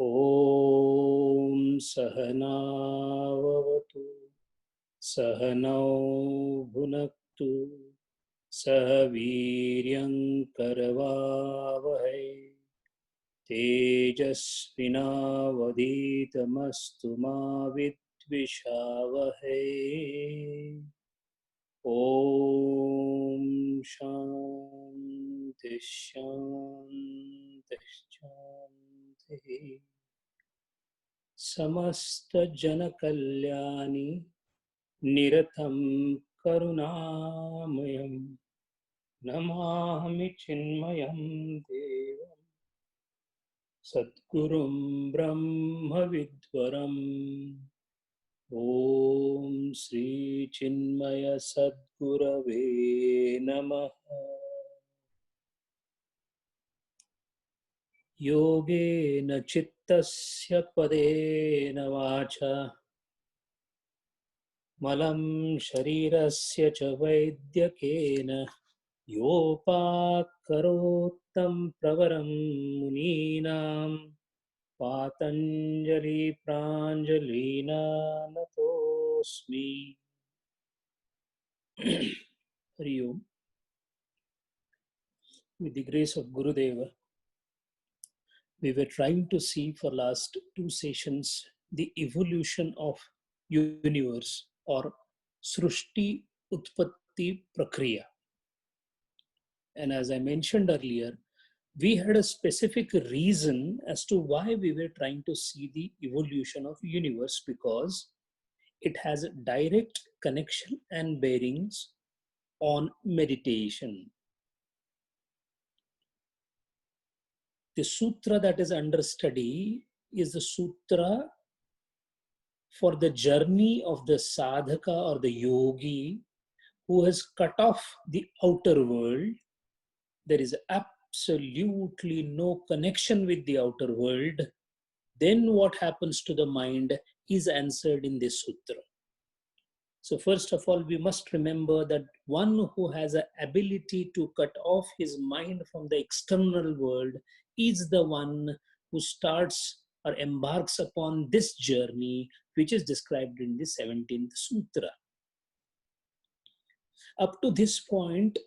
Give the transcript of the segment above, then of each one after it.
ॐ सहनाववतु सहनौ भुनक्तु सह वीर्यं करवावहै तेजस्विनावधीतमस्तु मा विद्विषावहै। ॐ शान्ति शान्ति शान्तिः। समस्त जनकल्याणि निरतं करुणामयं नमामि चिन्मयं देवं सद्गुरुं ब्रह्मविद्वरम्। ॐ श्री चिन्मय सद्गुरवे नमः। योगेन चित्तस्य पदेन वाचा मलं शरीरस्य च वैद्यकेन योपाकरोत्तं प्रवरं मुनीनां Patanjali प्राञ्जलिना नतोऽस्मि। Hari Om. With the grace of Gurudeva, we were trying to see for last two sessions the evolution of universe or Srushti Utpatti Prakriya. And as I mentioned earlier, we had a specific reason as to why we were trying to see the evolution of universe, because it has a direct connection and bearings on meditation. The sutra that is under study is the sutra for the journey of the sadhaka or the yogi who has cut off the outer world. There is absolutely no connection with the outer world. Then what happens to the mind is answered in this sutra. So first of all, we must remember that one who has an ability to cut off his mind from the external world is the one who starts or embarks upon this journey, which is described in the 17th Sutra. Up to this point,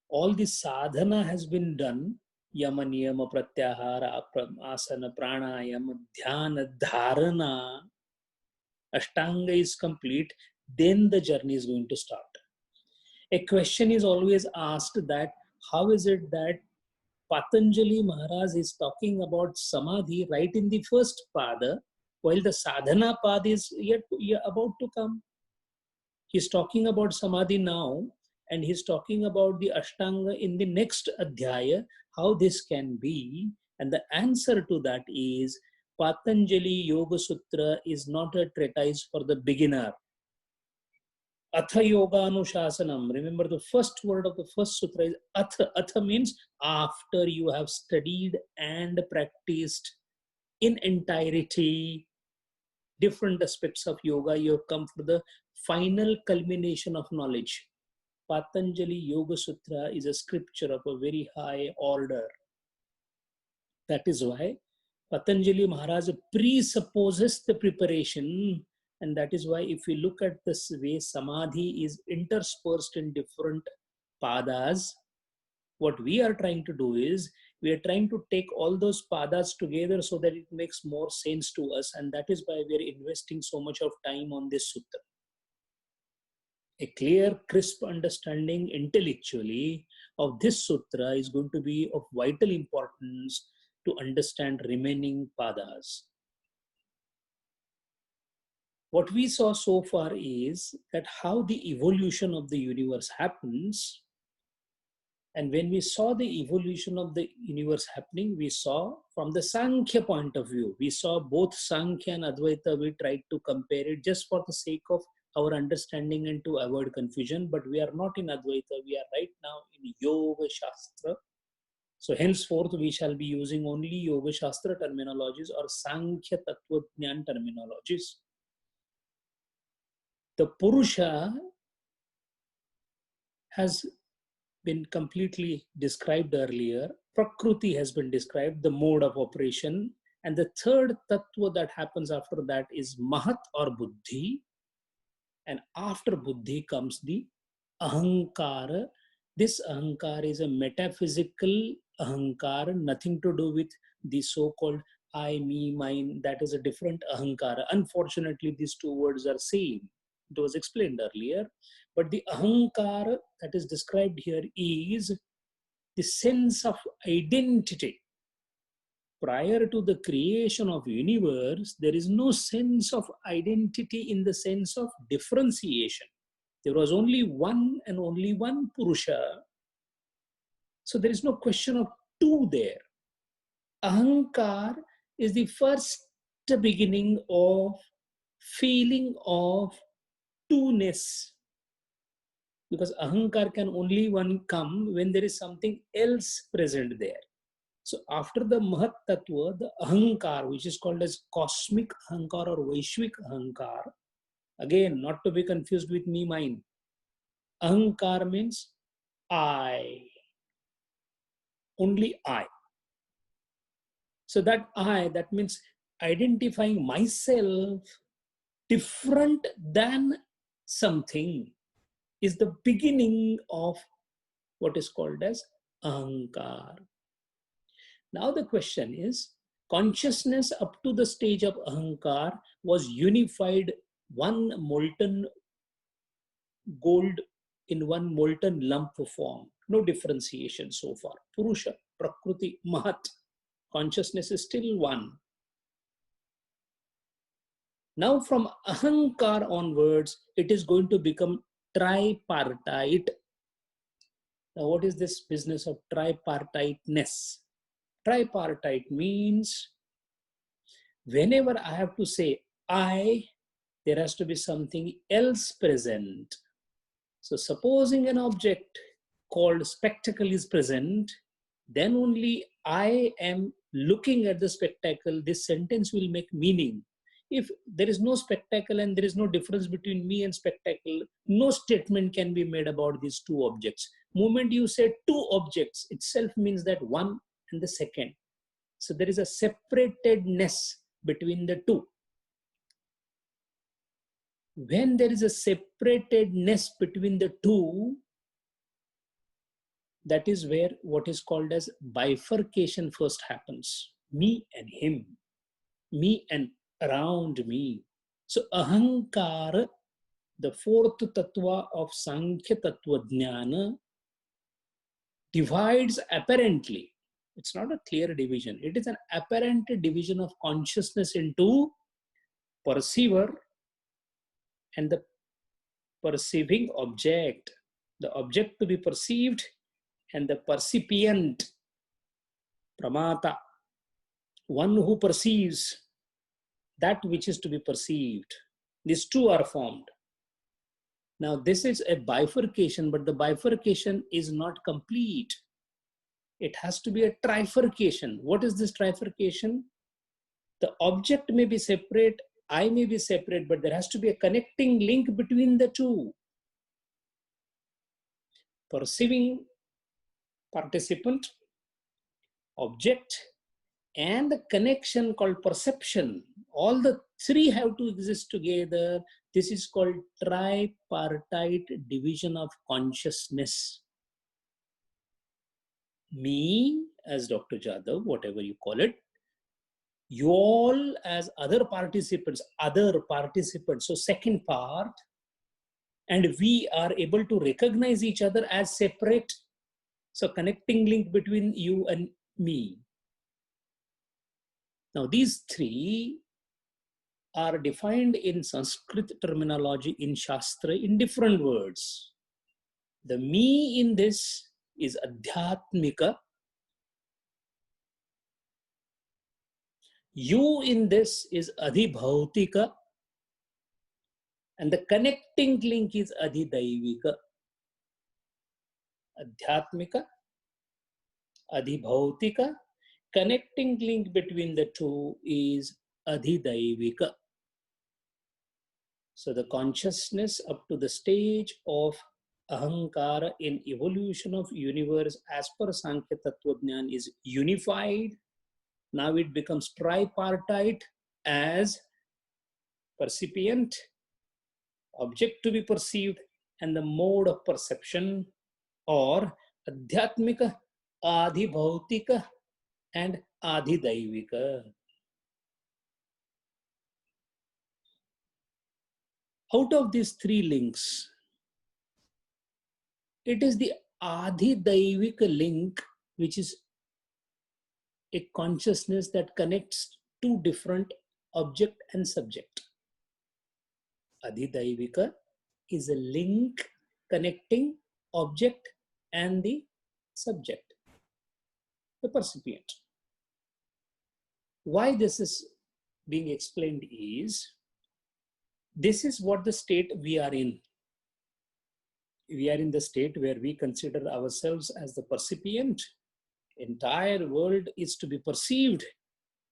all the sadhana has been done. Yama, niyama, pratyahara, asana, pranayama, dhyana, dharana, ashtanga is complete. Then the journey is going to start. A question is always asked that how is it that Patanjali Maharaj is talking about samadhi right in the first pada, while the sadhana path is yet about to come. He's talking about samadhi now, and he's talking about the ashtanga in the next adhyaya, how this can be. And the answer to that is Patanjali Yoga Sutra is not a treatise for the beginner. Atha Yoga Anushasanam. Remember, the first word of the first sutra is Atha. Atha means after you have studied and practiced in entirety different aspects of yoga, you have come for the final culmination of knowledge. Patanjali Yoga Sutra is a scripture of a very high order. That is why Patanjali Maharaj presupposes the preparation. And that is why if you look at this way, samadhi is interspersed in different padas. What we are trying to do is, we are trying to take all those padas together so that it makes more sense to us. And that is why we are investing so much of time on this sutra. A clear, crisp understanding intellectually of this sutra is going to be of vital importance to understand remaining padas. What we saw so far is that how the evolution of the universe happens. And when we saw the evolution of the universe happening, we saw from the Sankhya point of view. We saw both Sankhya and Advaita. We tried to compare it just for the sake of our understanding and to avoid confusion. But we are not in Advaita. We are right now in Yoga Shastra. So henceforth, we shall be using only Yoga Shastra terminologies or Sankhya Tattva Jnana terminologies. The Purusha has been completely described earlier. Prakriti has been described, the mode of operation, And the third tattva that happens after that is Mahat or Buddhi. And after Buddhi comes the Ahankara. This Ahankara is a metaphysical Ahankara, nothing to do with the so-called I, me, mine. That is a different Ahankara. Unfortunately, these two words are same. It was explained earlier. But the Ahankara that is described here is the sense of identity. Prior to the creation of universe, there is no sense of identity in the sense of differentiation. There was only one and only one Purusha. So there is no question of two there. Ahankar is the first beginning of feeling of two-ness. Because Ahankar can only one come when there is something else present there. So after the Mahat Tattva, the Ahankar, which is called as cosmic Ahankar or Vaishvik Ahankar, again, not to be confused with me, mine. Ahankar means I, only I. So that I, that means identifying myself different than something is the beginning of what is called as Ahankar. Now the question is, consciousness up to the stage of Ahankar was unified, one molten gold in one molten lump form. No differentiation so far. Purusha, Prakriti, Mahat. Consciousness is still one. Now from Ahankar onwards, it is going to become tripartite. Now what is this business of tripartiteness? Tripartite means whenever I have to say I, there has to be something else present. So supposing an object called spectacle is present, then only I am looking at the spectacle, this sentence will make meaning. If there is no spectacle and there is no difference between me and spectacle, no statement can be made about these two objects. Moment you say two objects itself means that one and the second. So there is a separatedness between the two. When there is a separatedness between the two, that is where what is called as bifurcation first happens. Me and him, me and around me. So Ahankara, the fourth tattva of Sankhya Tattva Jnana, divides apparently. It's not a clear division. It is an apparent division of consciousness into perceiver and the perceiving object. The object to be perceived and the percipient, pramata, one who perceives that which is to be perceived. These two are formed. Now this is a bifurcation, but the bifurcation is not complete. It has to be a trifurcation. What is this trifurcation? The object may be separate, I may be separate, but there has to be a connecting link between the two. Perceiving participant, object, and the connection called perception. All the three have to exist together. This is called tripartite division of consciousness. Me as Dr. Jadhav, whatever you call it, you all as other participants. So second part, and we are able to recognize each other as separate. So connecting link between you and me. Now these three are defined in Sanskrit terminology in Shastra in different words. The me in this is Adhyatmika. You in this is Adhibhautika. And the connecting link is Adhidaivika. Adhyatmika, Adhibhautika. Connecting link between the two is Adhidaivika. So the consciousness up to the stage of Ahankara in evolution of universe as per Sankhya Tattva Jnana is unified. Now it becomes tripartite as percipient, object to be perceived, and the mode of perception, or adhyatmika, adhibhautika, and adhidaivika. Out of these three links, it is the adhidaivika link which is a consciousness that connects two different object and subject. Adhidaivika is a link connecting object and the subject, the percipient. Why this is being explained is, this is what the state we are in. We are in the state where we consider ourselves as the percipient. Entire world is to be perceived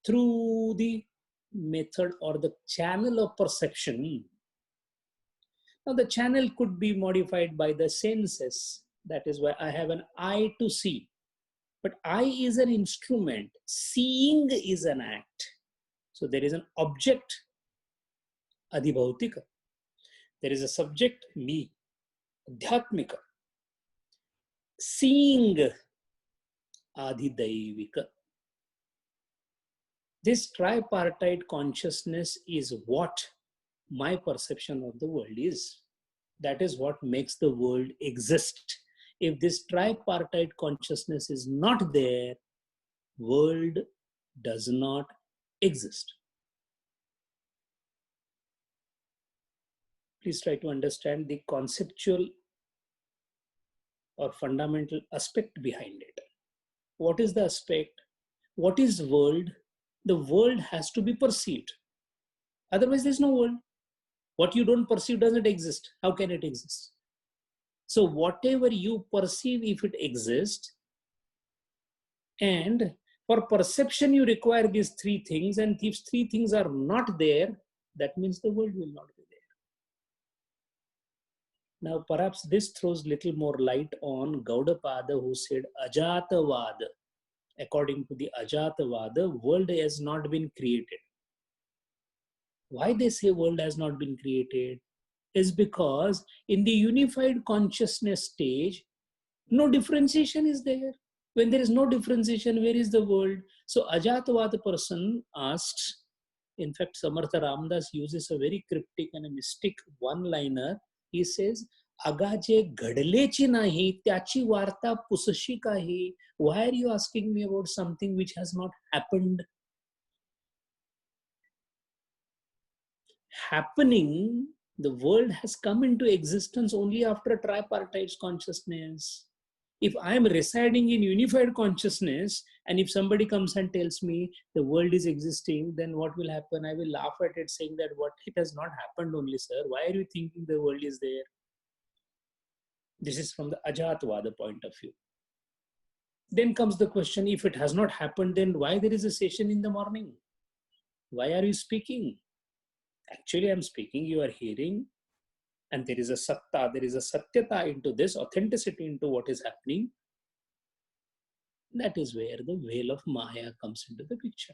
through the method or the channel of perception. Now the channel could be modified by the senses. That is why I have an eye to see. But eye is an instrument. Seeing is an act. So there is an object, adhibhautika. There is a subject, me, adhyatmika. Seeing, adhidaivika. This tripartite consciousness is what my perception of the world is. That is what makes the world exist. If this tripartite consciousness is not there, world does not exist. Please try to understand the conceptual or fundamental aspect behind it. What is the aspect? What is world? The world has to be perceived. Otherwise, there's no world. What you don't perceive doesn't exist. How can it exist? So whatever you perceive, if it exists, and for perception you require these three things, and these three things are not there, that means the world will not be there. Now perhaps this throws little more light on Gaudapada, who said Ajatavada. According to the Ajatavada, world has not been created. Why they say world has not been created is because in the unified consciousness stage, no differentiation is there. When there is no differentiation, where is the world? So Ajatavada person asks, in fact, Samartha Ramdas uses a very cryptic and a mystic one-liner. He says, Agaje घडलेची नाही त्याची वार्ता पुसशी काही. Why are you asking me about something which has not happened? Happening, the world has come into existence only after a tripartite consciousness. If I am residing in unified consciousness, and if somebody comes and tells me the world is existing, then what will happen? I will laugh at it, saying that what, it has not happened only, sir. Why are you thinking the world is there? This is from the Ajatvada point of view. Then comes the question, if it has not happened, then why there is a session in the morning? Why are you speaking? Actually, I'm speaking, you are hearing, and there is a satta, there is a satyata into this, authenticity into what is happening. That is where the veil of Maya comes into the picture.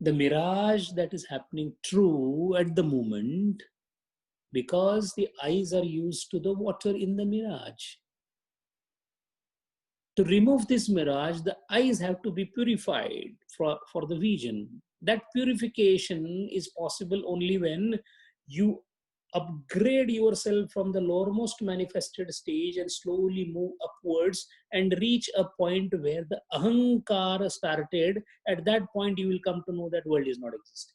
The mirage that is happening true at the moment, because the eyes are used to the water in the mirage. To remove this mirage, the eyes have to be purified for the vision. That purification is possible only when you upgrade yourself from the lowermost manifested stage and slowly move upwards and reach a point where the ahankara started. At that point, you will come to know that world is not existing.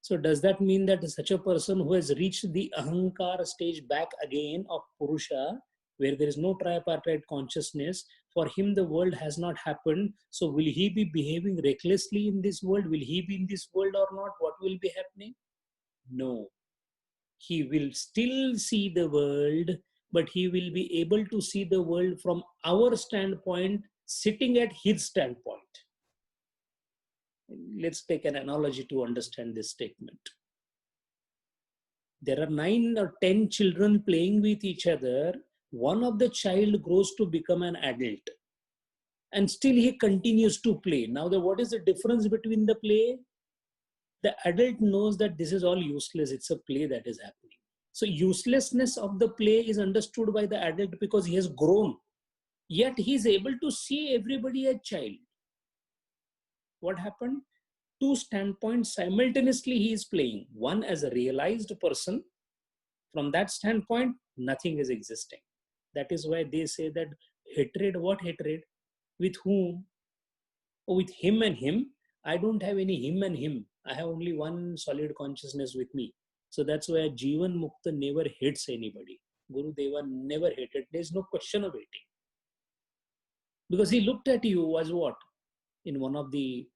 So does that mean that such a person who has reached the ahankara stage back again of Purusha, where there is no tripartite consciousness, for him the world has not happened, so will he be behaving recklessly in this world? Will he be in this world or not? What will be happening? No. He will still see the world, but he will be able to see the world from our standpoint, sitting at his standpoint. Let's take an analogy to understand this statement. There are 9 or 10 children playing with each other. One of the child grows to become an adult and still he continues to play. Now, what is the difference between the play? The adult knows that this is all useless. It's a play that is happening. So uselessness of the play is understood by the adult because he has grown. Yet he is able to see everybody as child. What happened? Two standpoints simultaneously he is playing. One as a realized person. From that standpoint, nothing is existing. That is why they say that hatred, what hatred? With whom? Oh, with him and him. I don't have any him and him. I have only one solid consciousness with me. So that's why Jivan Mukta never hates anybody. Guru Deva never hated. There's no question of hating. Because he looked at you as what? In one of the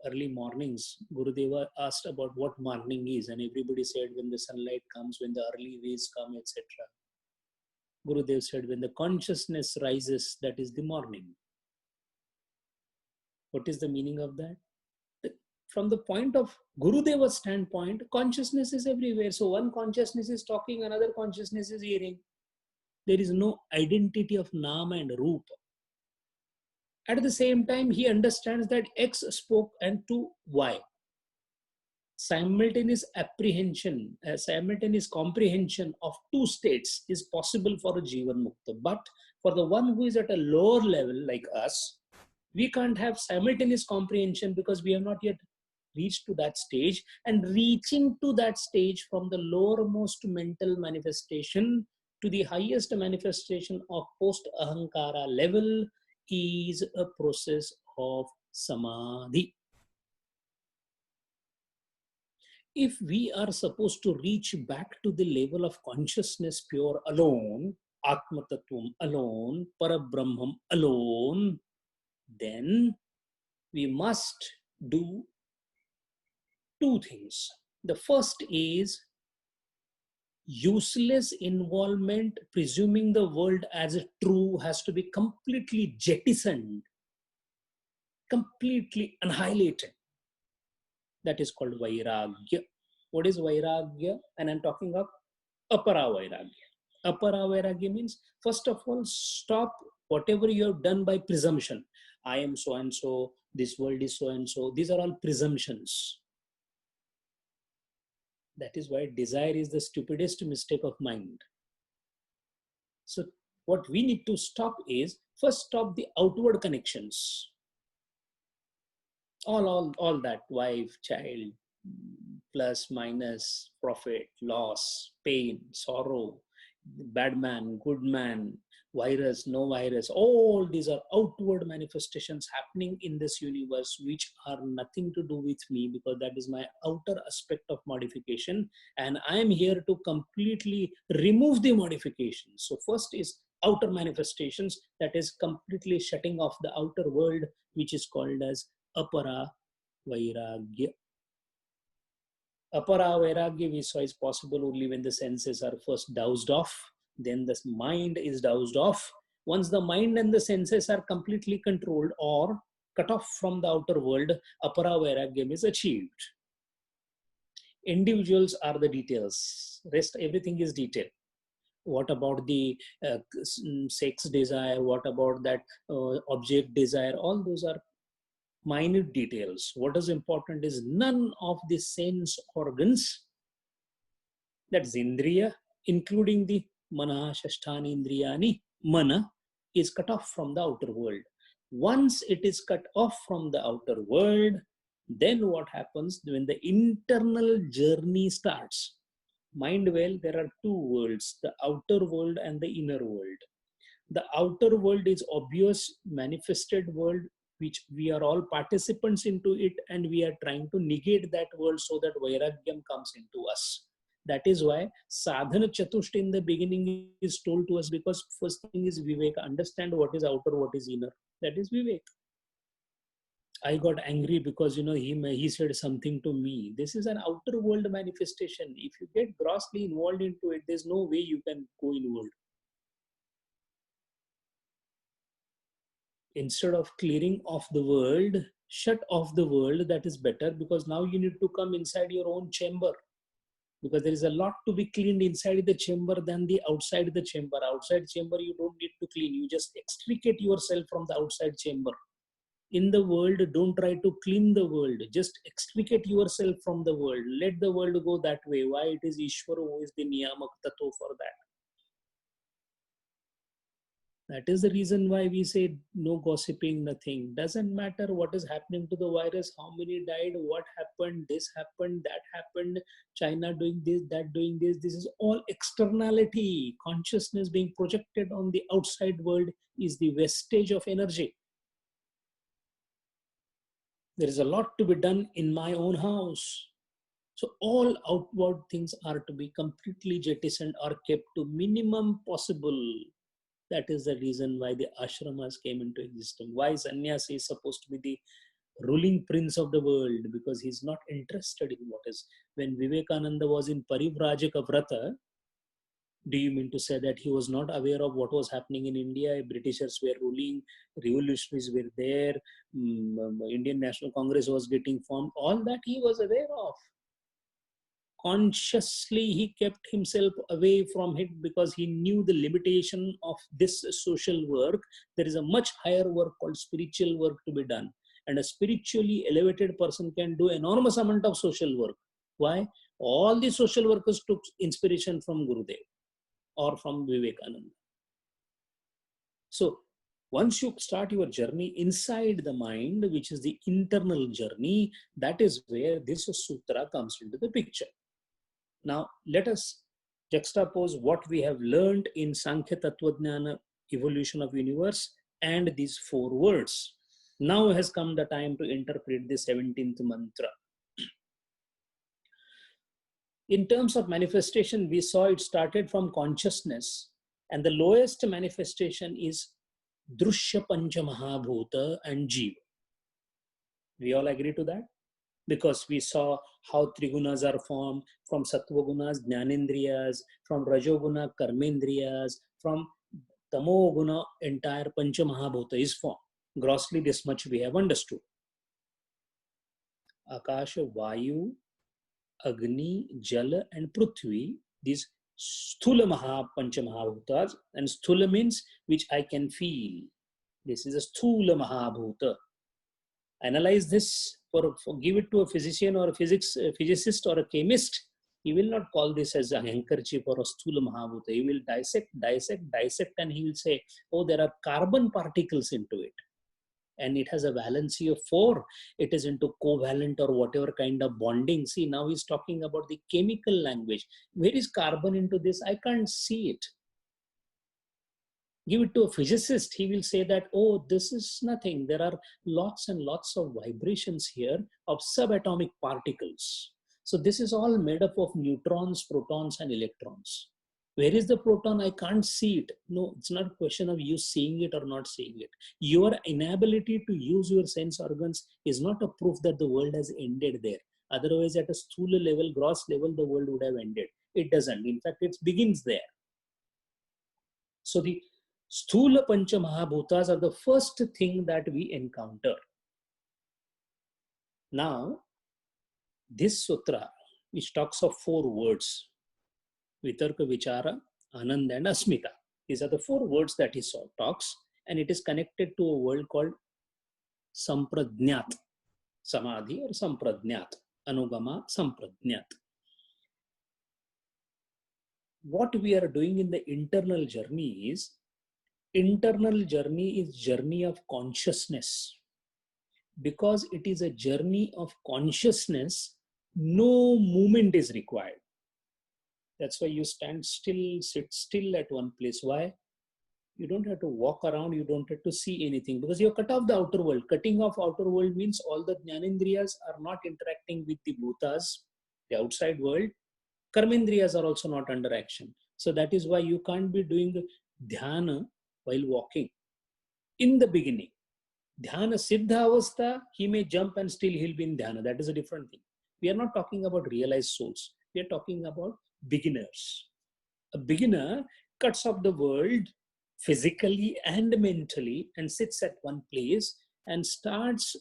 early mornings, Gurudeva asked about what morning is, and everybody said when the sunlight comes, when the early rays come, etc. Gurudev said when the consciousness rises, that is the morning. What is the meaning of that? From the point of Gurudeva's standpoint, consciousness is everywhere. So one consciousness is talking, another consciousness is hearing. There is no identity of Nama and Rupa. At the same time, he understands that X spoke and to Y. Simultaneous apprehension, simultaneous comprehension of two states is possible for a Jivan Mukta. But for the one who is at a lower level like us, we can't have simultaneous comprehension because we have not yet reached to that stage. And reaching to that stage from the lowermost mental manifestation to the highest manifestation of post-ahankara level is a process of samadhi. If we are supposed to reach back to the level of consciousness pure alone, Atma Tattvam alone, Parabrahmam alone, then we must do two things. The first is useless involvement, presuming the world as true, has to be completely jettisoned, completely annihilated. That is called Vairagya. What is Vairagya? And I'm talking of Apara Vairagya. Apara Vairagya means, first of all, stop whatever you have done by presumption. I am so and so, this world is so and so. These are all presumptions. That is why desire is the stupidest mistake of mind. So what we need to stop is, first stop the outward connections. All that, wife, child, plus, minus, profit, loss, pain, sorrow, bad man, good man, virus, no virus, all these are outward manifestations happening in this universe which are nothing to do with me, because that is my outer aspect of modification, and I am here to completely remove the modification. So first is outer manifestations, that is completely shutting off the outer world, which is called as apara vairagya. Apara vairagya we saw is possible only when the senses are first doused off, then the mind is doused off. Once the mind and the senses are completely controlled or cut off from the outer world, apara vairagya is achieved. Individuals are the details. Rest everything is detail. What about the sex desire? What about that object desire? All those are minute details. What is important is none of the sense organs, that's indriya, including the mana, shashtani, indriyani, mana, is cut off from the outer world. Once it is cut off from the outer world, then what happens when the internal journey starts? Mind well, there are two worlds, the outer world and the inner world. The outer world is obvious manifested world, which we are all participants into it, and we are trying to negate that world so that vairagyam comes into us. That is why sadhana chatushta in the beginning is told to us, because first thing is viveka, understand what is outer, what is inner. That is vivek. I got angry because he said something to me. This is an outer world manifestation. If you get grossly involved into it, there's no way you can go inward. Instead of clearing off the world, shut off the world. That is better, because now you need to come inside your own chamber. because there is a lot to be cleaned inside the chamber than the outside the chamber. Outside chamber, you don't need to clean. You just extricate yourself from the outside chamber. In the world, don't try to clean the world. Just extricate yourself from the world. Let the world go that way. Why? It is Ishvara who is the Niyamak Tattva for that. That is the reason why we say no gossiping, nothing. Doesn't matter what is happening to the virus, how many died, what happened, this happened, that happened, China doing this, that doing this. This is all externality. Consciousness being projected on the outside world is the wastage of energy. There is a lot to be done in my own house. So all outward things are to be completely jettisoned or kept to minimum possible. That is the reason why the ashramas came into existence. Why sannyasi is supposed to be the ruling prince of the world? Because he's not interested in what is. When Vivekananda was in Parivrajaka Vrata, do you mean to say that he was not aware of what was happening in India? Britishers were ruling, revolutionaries were there, Indian National Congress was getting formed. All that he was aware of. Consciously he kept himself away from it because he knew the limitation of this social work. There is a much higher work called spiritual work to be done, and a spiritually elevated person can do enormous amount of social work. Why? All the social workers took inspiration from Gurudev or from Vivekananda. So once you start your journey inside the mind, which is the internal journey, that is where this sutra comes into the picture. Now, let us juxtapose what we have learned in Sankhya Tattvajnana, evolution of universe, and these 4 words. Now has come the time to interpret the 17th mantra. In terms of manifestation, we saw it started from consciousness, and the lowest manifestation is Drushya Pancha Mahabhuta and Jiva. We all agree to that? Because we saw how Trigunas are formed from Sattvagunas, Jnanendriyas, from Rajoguna, Karmendriyas, from Tamoguna, entire Pancha Mahabhuta is formed. Grossly, this much we have understood. Akasha, Vayu, Agni, Jala, and Prithvi, these Sthula Pancha Mahabhutas, and Sthula means which I can feel. This is a Sthula Mahabhuta. Analyze this, give it to a physician or a physicist or a chemist. He will not call this as a handkerchief or a Sthula Mahabhuta. He will dissect, and he will say, oh, there are carbon particles into it. And it has a valency of 4. It is into covalent or whatever kind of bonding. See, now he's talking about the chemical language. Where is carbon into this? I can't see it. Give it to a physicist, he will say that, oh, this is nothing. There are lots and lots of vibrations here of subatomic particles. So this is all made up of neutrons, protons, and electrons. Where is the proton? I can't see it. No, it's not a question of you seeing it or not seeing it. Your inability to use your sense organs is not a proof that the world has ended there. Otherwise, at a sthula level, gross level, the world would have ended. It doesn't. In fact, it begins there. So the Sthula Pancha Mahabhutas are the first thing that we encounter. Now, this sutra, which talks of 4 words, Vitarka, Vichara, Ananda, and Asmita. These are the 4 words that he talks, and it is connected to a word called Sampradnyat, Samadhi or Sampradnyat, Anugama Sampradnyat. What we are doing in the internal journey is journey of consciousness. Because it is a journey of consciousness, no movement is required. That's why you stand still, sit still at one place. Why? You don't have to walk around, you don't have to see anything, because you cut off the outer world. Cutting off outer world means all the Jnanendriyas are not interacting with the bhutas, the outside world. Karmendriyas are also not under action. So that is why you can't be doing dhyana while walking. In the beginning, dhyana siddha avastha, he may jump and still he'll be in dhyana. That is a different thing. We are not talking about realized souls. We are talking about beginners. A beginner cuts off the world physically and mentally and sits at one place and starts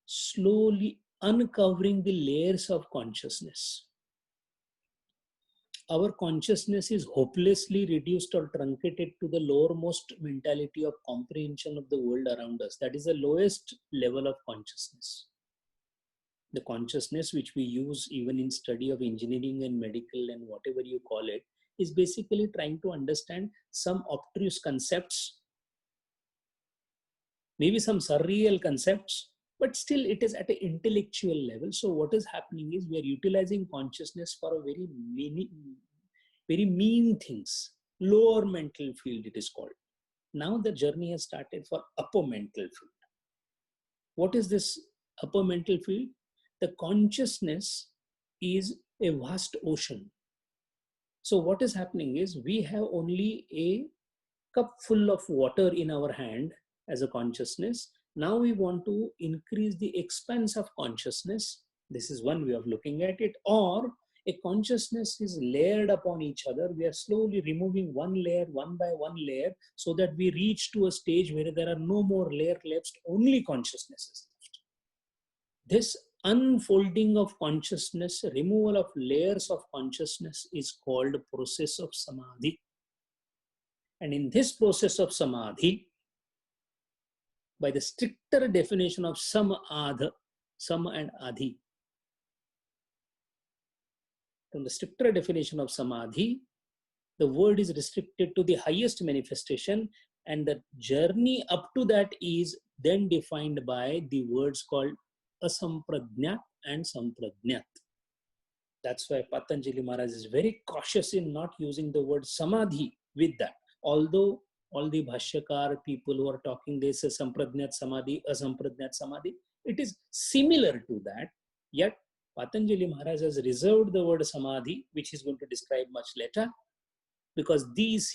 slowly uncovering the layers of consciousness. Our consciousness is hopelessly reduced or truncated to the lowermost mentality of comprehension of the world around us. That is the lowest level of consciousness. The consciousness which we use even in study of engineering and medical and whatever you call it is basically trying to understand some obtuse concepts, maybe some surreal concepts, but still it is at an intellectual level. So what is happening is we are utilizing consciousness for a very mean things, lower mental field it is called. Now the journey has started for upper mental field. What is this upper mental field? The consciousness is a vast ocean. So what is happening is we have only a cup full of water in our hand as a consciousness. Now we want to increase the expanse of consciousness. This is one way of looking at it. Or a consciousness is layered upon each other. We are slowly removing one layer, one by one layer, so that we reach to a stage where there are no more layers left, only consciousness is left. This unfolding of consciousness, removal of layers of consciousness is called process of samadhi. And in this process of samadhi, by the stricter definition of sama and adhi, from the stricter definition of samadhi, the word is restricted to the highest manifestation, and the journey up to that is then defined by the words called asampradnyat and sampradnyat. That's why Patanjali Maharaj is very cautious in not using the word samadhi with that. Although all the Bhashyakar people who are talking, they say sampradnyat samadhi, asampradnyat samadhi. It is similar to that. Yet Patanjali Maharaj has reserved the word samadhi, which he's going to describe much later, because these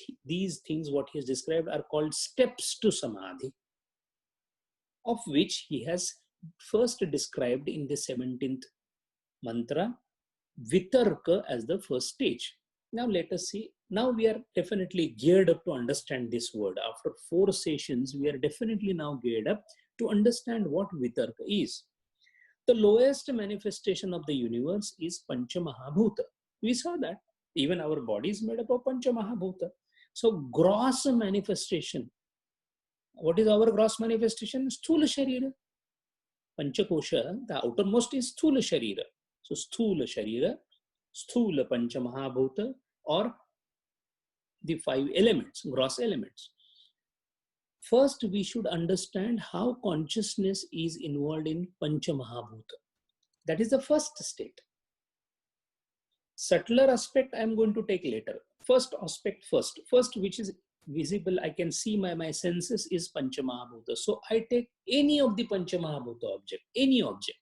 things, what he has described, are called steps to samadhi, of which he has first described in the 17th mantra, Vitarka, as the first stage. Now let us see. Now we are definitely geared up to understand this word. After 4 sessions, we are definitely now geared up to understand what Vitarka is. The lowest manifestation of the universe is Pancha Mahabhuta. We saw that. Even our body is made up of Pancha Mahabhuta. So gross manifestation. What is our gross manifestation? Sthula Sharira. Panchakosha, the outermost is Sthula Sharira. So Sthula Sharira, Sthula Pancha Mahabhuta, or the 5 elements, gross elements. First, we should understand how consciousness is involved in Pancha Mahabhuta. That is the first state. Subtler aspect I am going to take later. First aspect first. First, which is visible, I can see my senses, is Pancha Mahabhuta. So I take any of the Pancha Mahabhuta object, any object.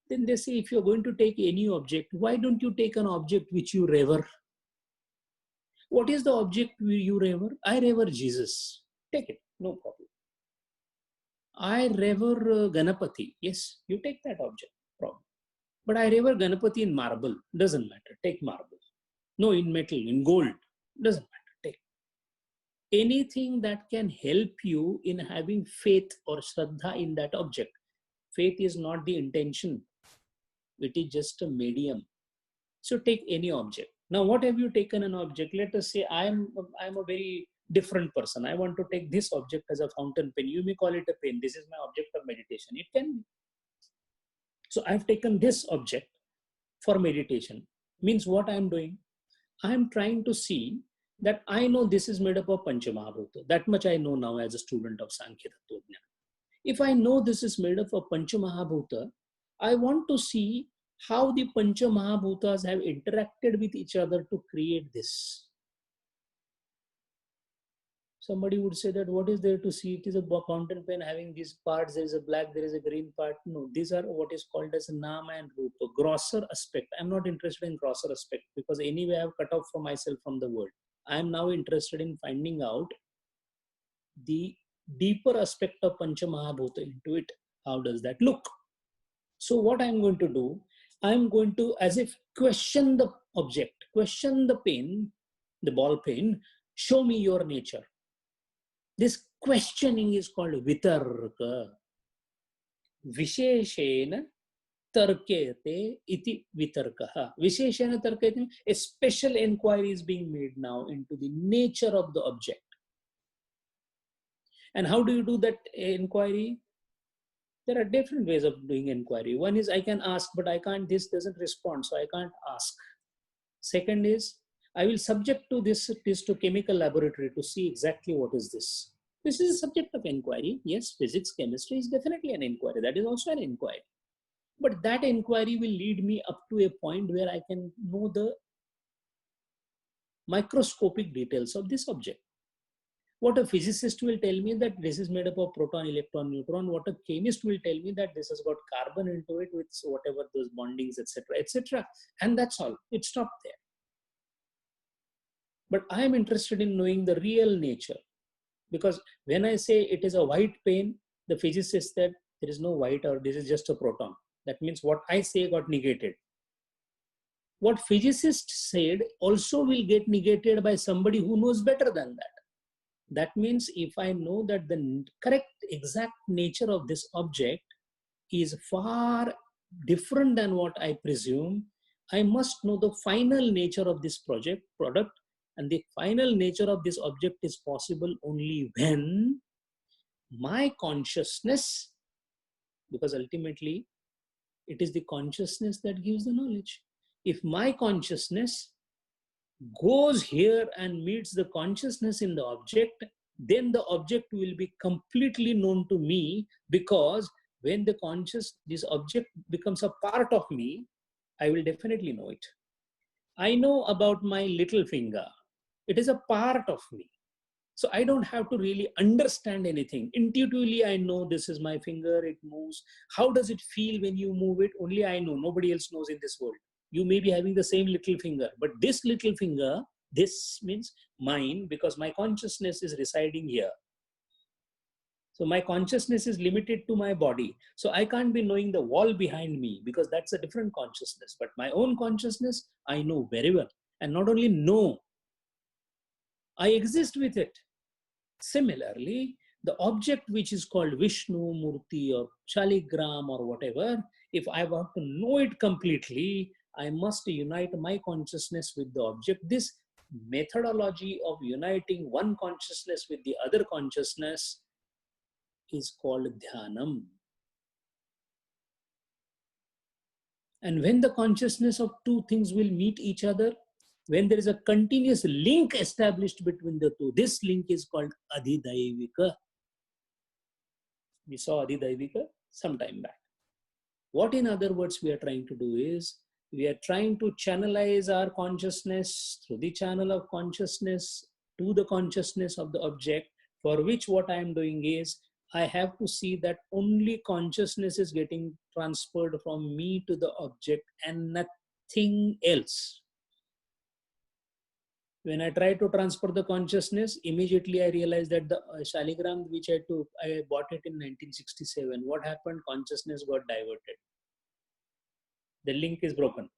Then they say, if you're going to take any object, why don't you take an object which you revere? What is the object you revere? I revere Jesus. Take it, no problem. I revere Ganapati. Yes, you take that object, problem. But I revere Ganapati in marble. Doesn't matter. Take marble. No, in metal, in gold. Doesn't matter. Take. Anything that can help you in having faith or Shraddha in that object. Faith is not the intention. It is just a medium. So take any object. Now, what have you taken an object? Let us say I am a very different person. I want to take this object as a fountain pen. You may call it a pen. This is my object of meditation. It can be. So I've taken this object for meditation. Means what I'm doing? I'm trying to see that I know this is made up of Pancha Mahabhuta. That much I know now as a student of Sankhya Tattvajnana. If I know this is made up of Pancha Mahabhuta, I want to see how the Pancha Mahabhutas have interacted with each other to create this. Somebody would say that what is there to see? It is a fountain pen having these parts. There is a black, there is a green part. No, these are what is called as Nama and Rupa, grosser aspect. I'm not interested in grosser aspect because anyway I've cut off from myself from the world. I am now interested in finding out the deeper aspect of Pancha Mahabhuta into it. How does that look? So what I'm going to do, I'm going to as if question the object, question the pen, the ball pen, show me your nature. This questioning is called Vitarka. Visheshena tarkete iti vitarkaha. Visheshena tarkete, a special inquiry is being made now into the nature of the object. And how do you do that inquiry? There are different ways of doing inquiry. One is I can ask, but I can't, this doesn't respond, so I can't ask. Second is I will subject to this to chemical laboratory to see exactly what is this. This is a subject of inquiry. Yes, physics, chemistry is definitely an inquiry. That is also an inquiry. But that inquiry will lead me up to a point where I can know the microscopic details of this object. What a physicist will tell me that this is made up of proton, electron, neutron. What a chemist will tell me that this has got carbon into it with whatever those bondings, etc., etc. And that's all. It stopped there. But I am interested in knowing the real nature. Because when I say it is a white pen, the physicist said there is no white or this is just a proton. That means what I say got negated. What physicist said also will get negated by somebody who knows better than that. That means if I know that the correct exact nature of this object is far different than what I presume, I must know the final nature of this product, and the final nature of this object is possible only when my consciousness, because ultimately it is the consciousness that gives the knowledge. If my consciousness goes here and meets the consciousness in the object, then the object will be completely known to me, because when this object becomes a part of me, I will definitely know it. I know about my little finger. It is a part of me. So I don't have to really understand anything. Intuitively, I know this is my finger, it moves. How does it feel when you move it? Only I know, nobody else knows in this world. You may be having the same little finger, but this little finger, this means mine, because my consciousness is residing here. So my consciousness is limited to my body. So I can't be knowing the wall behind me, because that's a different consciousness. But my own consciousness, I know very well. And not only know, I exist with it. Similarly, the object which is called Vishnu, Murti or Shaligram or whatever, if I want to know it completely, I must unite my consciousness with the object. This methodology of uniting one consciousness with the other consciousness is called Dhyanam. And when the consciousness of two things will meet each other, when there is a continuous link established between the two, this link is called Adhidaivika. We saw Adhidaivika some time back. What, in other words, we are trying to do is, we are trying to channelize our consciousness through the channel of consciousness to the consciousness of the object, for which what I am doing is, I have to see that only consciousness is getting transferred from me to the object and nothing else. When I try to transfer the consciousness, immediately I realized that the Shaligram which I took, I bought it in 1967. What happened? Consciousness got diverted. The link is broken.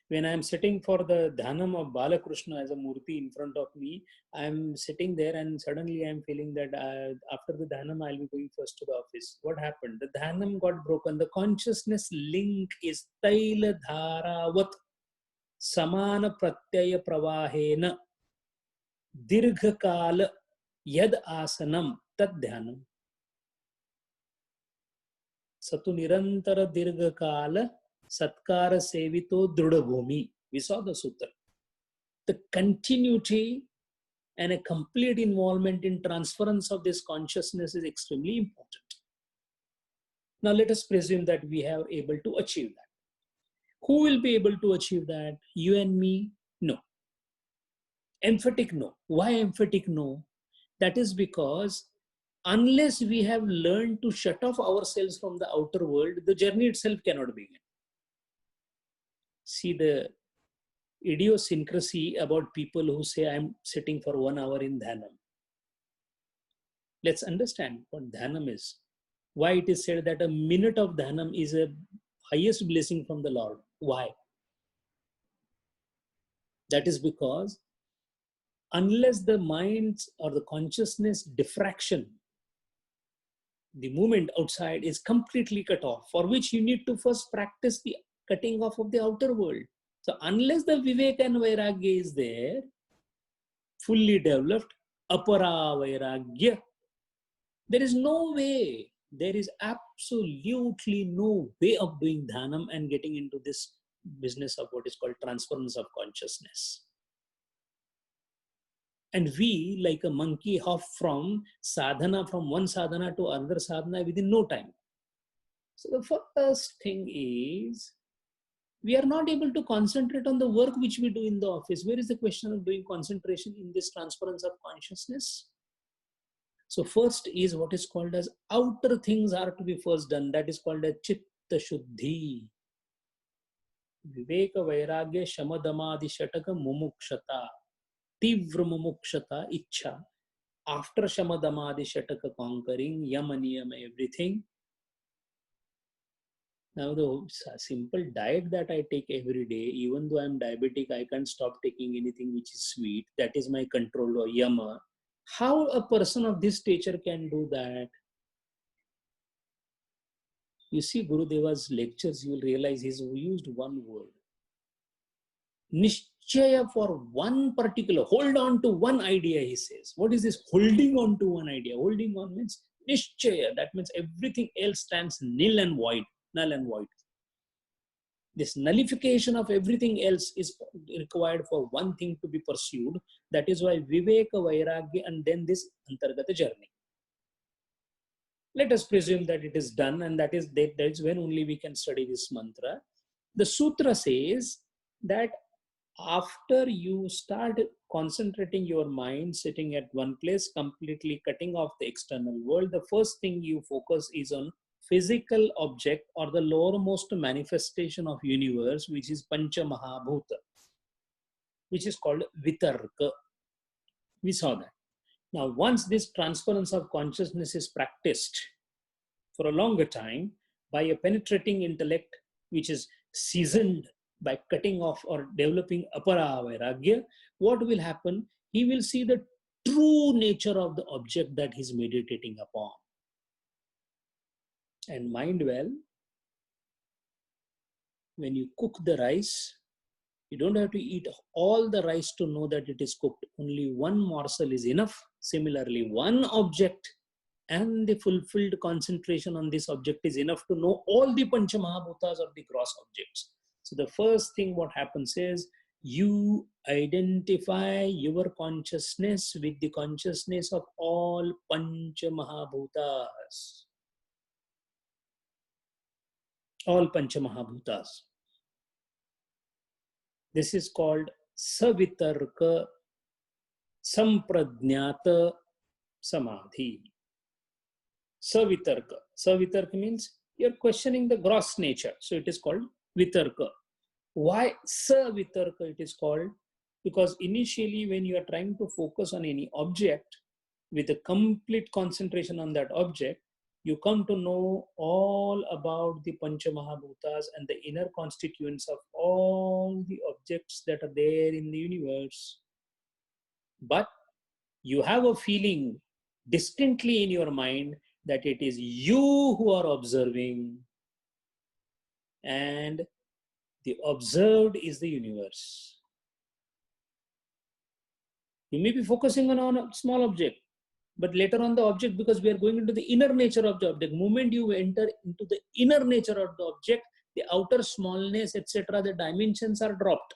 When I'm sitting for the Dhyanam of Balakrishna as a Murti in front of me, I'm sitting there and suddenly I'm feeling that after the Dhyanam, I'll be going first to the office. What happened? The Dhyanam got broken. The consciousness link is Taila Dharavat Samana Pratyaya Pravahena Dirghakala Yad Asanam Tad Dhyanam. Satu Nirantara Dirghakala Satkara Sevito Drudabhumi. We saw the sutra. The continuity and a complete involvement in transference of this consciousness is extremely important. Now let us presume that we are able to achieve that. Who will be able to achieve that? You and me? No. Emphatic no. Why emphatic no? That is because unless we have learned to shut off ourselves from the outer world, the journey itself cannot begin. See the idiosyncrasy about people who say, I'm sitting for 1 hour in Dhanam. Let's understand what Dhanam is. Why it is said that a minute of Dhanam is a highest blessing from the Lord. Why? That is because unless the mind's or the consciousness diffraction the movement outside is completely cut off, for which you need to first practice the cutting off of the outer world. So unless the Vivek and Vairagya is there, fully developed, apara Vairagya, there is no way, there is absolutely no way of doing dhanam and getting into this business of what is called transference of consciousness. And we, like a monkey, hop from sadhana, from one sadhana to another sadhana within no time. So the first thing is, we are not able to concentrate on the work which we do in the office. Where is the question of doing concentration in this transference of consciousness? So first is what is called as outer things are to be first done. That is called as chitta shuddhi. Viveka vairagya shamadamadi shataka mumukshata. Tivra mumukshata ichha. After shamadamadi shataka conquering, yama niyama everything. Now the simple diet that I take every day, even though I'm diabetic, I can't stop taking anything which is sweet. That is my control or yama. How a person of this stature can do that? You see Gurudeva's lectures, you will realize he's used one word. Nishchaya, for one particular, hold on to one idea, he says. What is this holding on to one idea? Holding on means nishchaya. That means everything else stands nil and void, null and void. This nullification of everything else is required for one thing to be pursued. That is why Viveka, Vairagya, and then this Antargata journey. Let us presume that it is done, and that is when only we can study this mantra. The sutra says that after you start concentrating your mind, sitting at one place, completely cutting off the external world, the first thing you focus is on physical object or the lowermost manifestation of universe, which is Pancha Mahabhuta, which is called Vitarka. We saw that. Now, once this transference of consciousness is practiced for a longer time by a penetrating intellect, which is seasoned by cutting off or developing apara vairagya, what will happen? He will see the true nature of the object that he's meditating upon. And mind well, when you cook the rice, you don't have to eat all the rice to know that it is cooked. Only one morsel is enough. Similarly, one object and the fulfilled concentration on this object is enough to know all the Pancha Mahabhutas or the gross objects. So the first thing what happens is, you identify your consciousness with the consciousness of all Pancha Mahabhutas. All Pancha Mahabhutas. This is called Savitarka Sampradnyata Samadhi. Savitarka. Savitarka means you're questioning the gross nature. So it is called Vitarka. Why Savitarka it is called? Because initially when you are trying to focus on any object with a complete concentration on that object, you come to know all about the Pancha Mahabhutas and the inner constituents of all the objects that are there in the universe. But you have a feeling distinctly in your mind that it is you who are observing, and the observed is the universe. You may be focusing on a small object, but later on the object, because we are going into the inner nature of the object, the moment you enter into the inner nature of the object, the outer smallness, etc., the dimensions are dropped.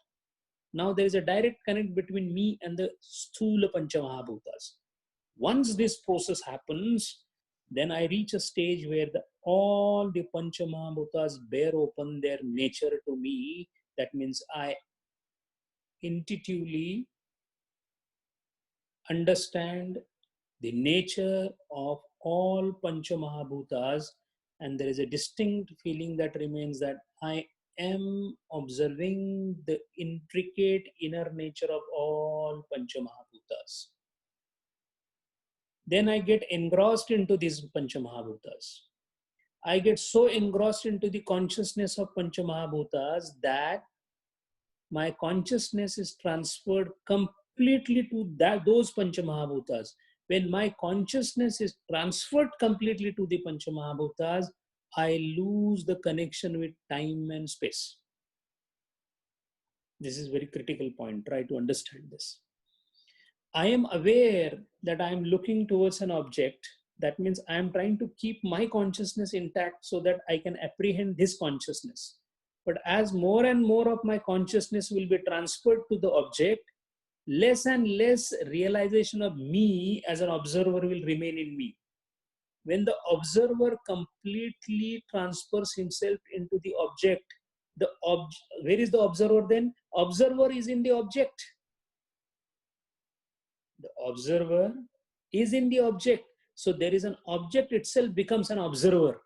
Now there is a direct connect between me and the Sthula Pancha Mahabhutas. Once this process happens, then I reach a stage where all the Pancha Mahabhutas bear open their nature to me. That means I intuitively understand the nature of all Pancha Mahabhutas, and there is a distinct feeling that remains that I am observing the intricate inner nature of all Pancha Mahabhutas. Then I get engrossed into these Pancha Mahabhutas. I get so engrossed into the consciousness of Pancha Mahabhutas that my consciousness is transferred completely to those Pancha Mahabhutas. When my consciousness is transferred completely to the Pancha Mahabhutas, I lose the connection with time and space. This is very critical point. Try to understand this. I am aware that I am looking towards an object. That means I am trying to keep my consciousness intact so that I can apprehend this consciousness. But as more and more of my consciousness will be transferred to the object, less and less realization of me as an observer will remain in me. When the observer completely transfers himself into the object, where is the observer then? Observer is in the object. The observer is in the object. So there is an object itself becomes an observer.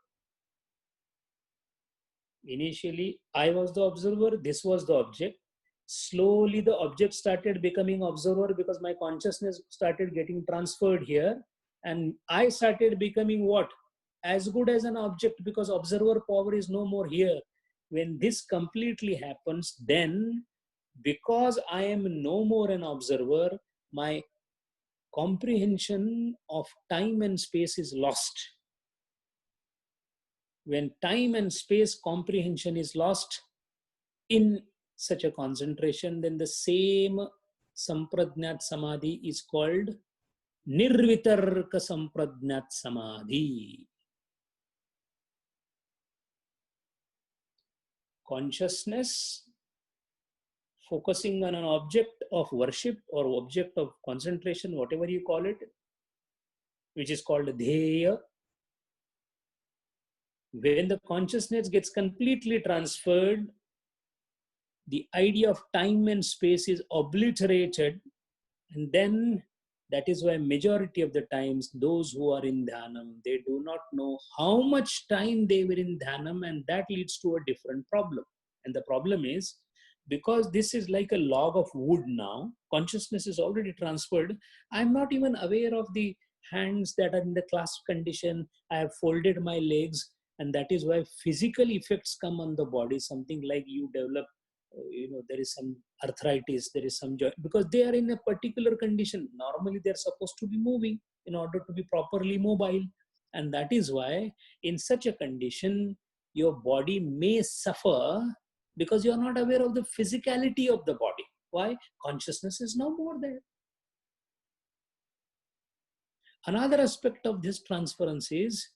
Initially, I was the observer, this was the object. Slowly the object started becoming observer because my consciousness started getting transferred here. And I started becoming what? As good as an object, because observer power is no more here. When this completely happens, then because I am no more an observer, my comprehension of time and space is lost. When time and space comprehension is lost in such a concentration, then the same Samprajnat Samadhi is called Nirvitarka Samprajnat Samadhi. Consciousness focusing on an object of worship or object of concentration, whatever you call it, which is called Dheya. When the consciousness gets completely transferred, the idea of time and space is obliterated, and then that is why majority of the times those who are in dhanam, they do not know how much time they were in dhanam, and that leads to a different problem. And the problem is, because this is like a log of wood now, consciousness is already transferred, I'm not even aware of the hands that are in the clasp condition, I have folded my legs, and that is why physical effects come on the body, something like you develop, there is some arthritis, there is some joy, because they are in a particular condition. Normally they're supposed to be moving in order to be properly mobile. And that is why in such a condition, your body may suffer because you are not aware of the physicality of the body. Why? Consciousness is no more there. Another aspect of this transference is,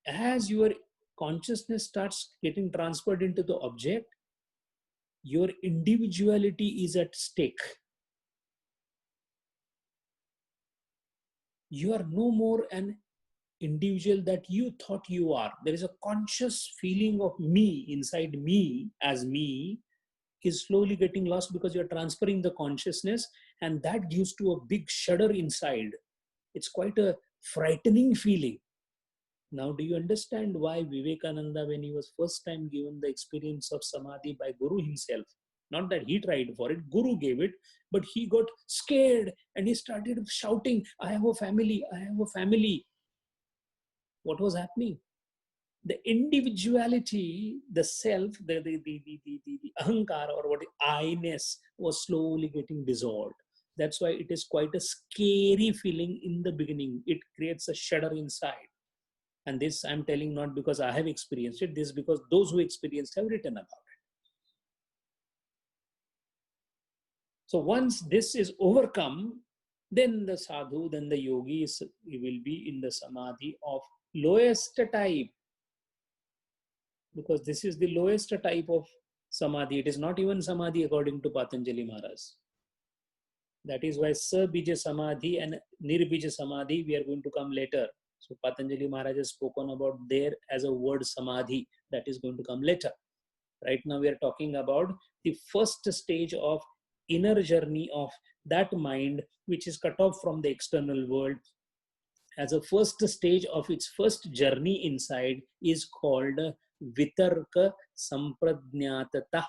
as your consciousness starts getting transferred into the object, your individuality is at stake. You are no more an individual that you thought you are. There is a conscious feeling of me inside me as me is slowly getting lost because you're transferring the consciousness, and that gives to a big shudder inside. It's quite a frightening feeling. Now, do you understand why Vivekananda, when he was first time given the experience of Samadhi by Guru himself, not that he tried for it, Guru gave it, but he got scared and he started shouting, I have a family, I have a family. What was happening? The individuality, the self, the ahankar, or what I-ness was slowly getting dissolved. That's why it is quite a scary feeling in the beginning. It creates a shudder inside. And this I'm telling not because I have experienced it, this is because those who experienced have written about it. So once this is overcome, then the sadhu, then the yogi will be in the samadhi of lowest type. Because this is the lowest type of samadhi. It is not even samadhi according to Patanjali Maharaj. That is why Sabija Samadhi and Nirbija Samadhi, we are going to come later. So Patanjali Maharaj has spoken about there as a word samadhi, that is going to come later. Right now we are talking about the first stage of inner journey of that mind which is cut off from the external world. As a first stage of its first journey inside is called Vitarka Samprajnatata,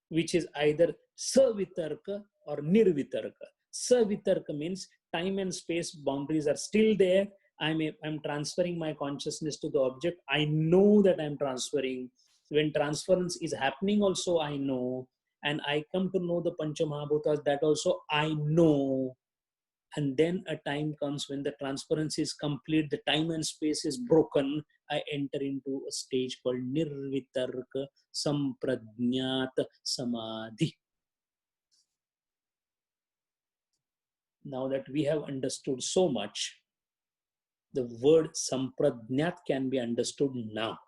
which is either Savitarka or Nirvitarka. Savitarka means time and space boundaries are still there. I'm transferring my consciousness to the object. I know that I'm transferring. When transference is happening also I know. And I come to know the Pancha Mahabhutas, that also I know. And then a time comes when the transparency is complete, the time and space is broken. I enter into a stage called Nirvitarka Samprajnat Samadhi. Now that we have understood so much, the word Samprajnat can be understood now.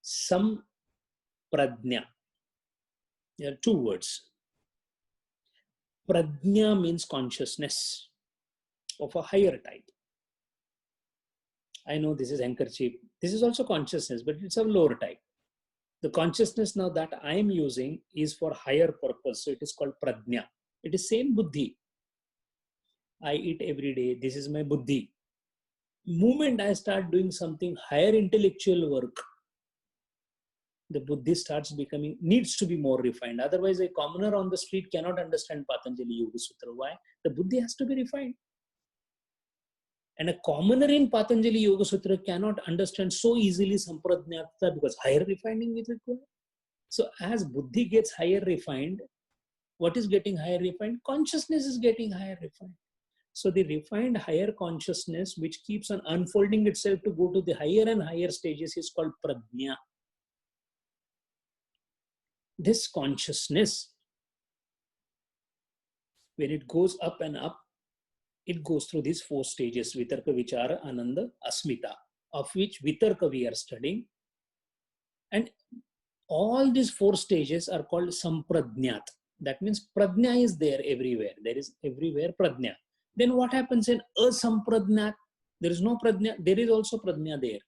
Samprajna. There are two words. Prajna means consciousness of a higher type. I know this is handkerchief. This is also consciousness, but it's a lower type. The consciousness now that I am using is for higher purpose. So it is called prajna. It is same buddhi. I eat every day. This is my buddhi. Moment I start doing something higher intellectual work, the buddhi starts becoming, needs to be more refined. Otherwise, a commoner on the street cannot understand Patanjali Yoga Sutra. Why? The buddhi has to be refined. And a commoner in Patanjali Yoga Sutra cannot understand so easily Samprajnata because higher refining is required. So as buddhi gets higher refined, what is getting higher refined? Consciousness is getting higher refined. So the refined higher consciousness, which keeps on unfolding itself to go to the higher and higher stages, is called prajna. This consciousness, when it goes up and up, it goes through these four stages: Vitarka, Vichara, Ananda, Asmita, of which Vitarka we are studying. And all these four stages are called Samprajnat. That means Prajna is there everywhere. There is everywhere Prajna. Then what happens in Asamprajnat? There is no Prajna. There is also Prajna there.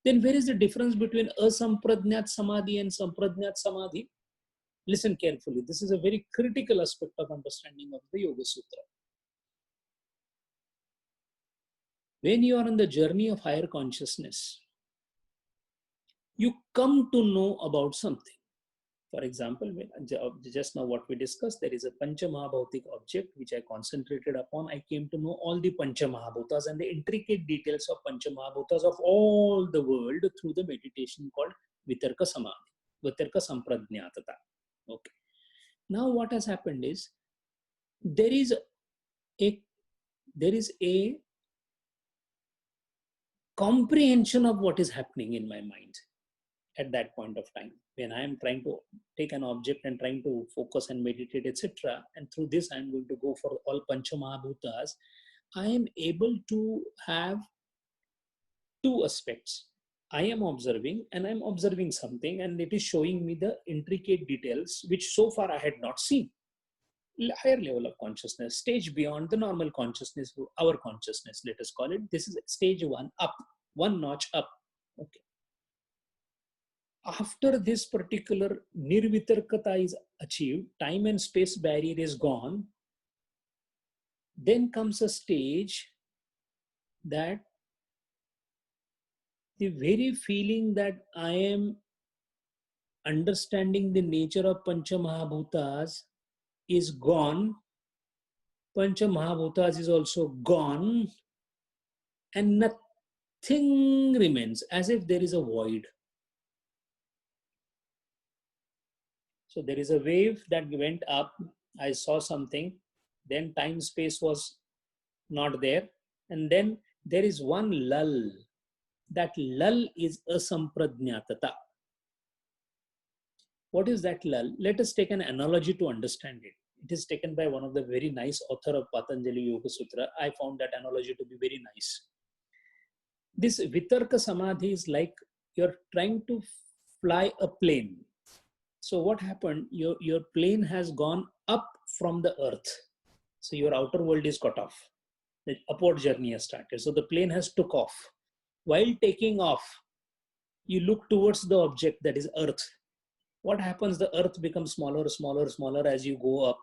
Then where is the difference between Asamprajnat Samadhi and Samprajnat Samadhi? Listen carefully. This is a very critical aspect of understanding of the Yoga Sutra. When you are on the journey of higher consciousness, you come to know about something. For example, just now what we discussed, there is a Pancha Mahabhautik object which I concentrated upon. I came to know all the Pancha Mahabhutas and the intricate details of Pancha Mahabhutas of all the world through the meditation called Vitarka Samadhi, Vitarka Samprajnatata. Okay. Now what has happened is, there is a comprehension of what is happening in my mind at that point of time when I am trying to take an object and trying to focus and meditate, etc. And through this, I am going to go for all Pancha Mahabhutas. I am able to have two aspects. I am observing and I'm observing something, and it is showing me the intricate details which so far I had not seen. Higher level of consciousness, stage beyond the normal consciousness, our consciousness, let us call it. This is stage one up, one notch up. Okay. After this particular nirvitarkata is achieved, time and space barrier is gone, then comes a stage that the very feeling that I am understanding the nature of Pancha Mahabhutas is gone. Pancha Mahabhutas is also gone, and nothing remains, as if there is a void. So there is a wave that went up. I saw something. Then time space was not there. And then there is one lull. That lull is asamprajnatata. What is that lull? Let us take an analogy to understand it. It is taken by one of the very nice author of Patanjali Yoga Sutra. I found that analogy to be very nice. This Vitarka Samadhi is like you're trying to fly a plane. So what happened? Your plane has gone up from the earth. So your outer world is cut off. The upward journey has started. So the plane has took off. While taking off, you look towards the object, that is earth. What happens? The earth becomes smaller, smaller, smaller as you go up.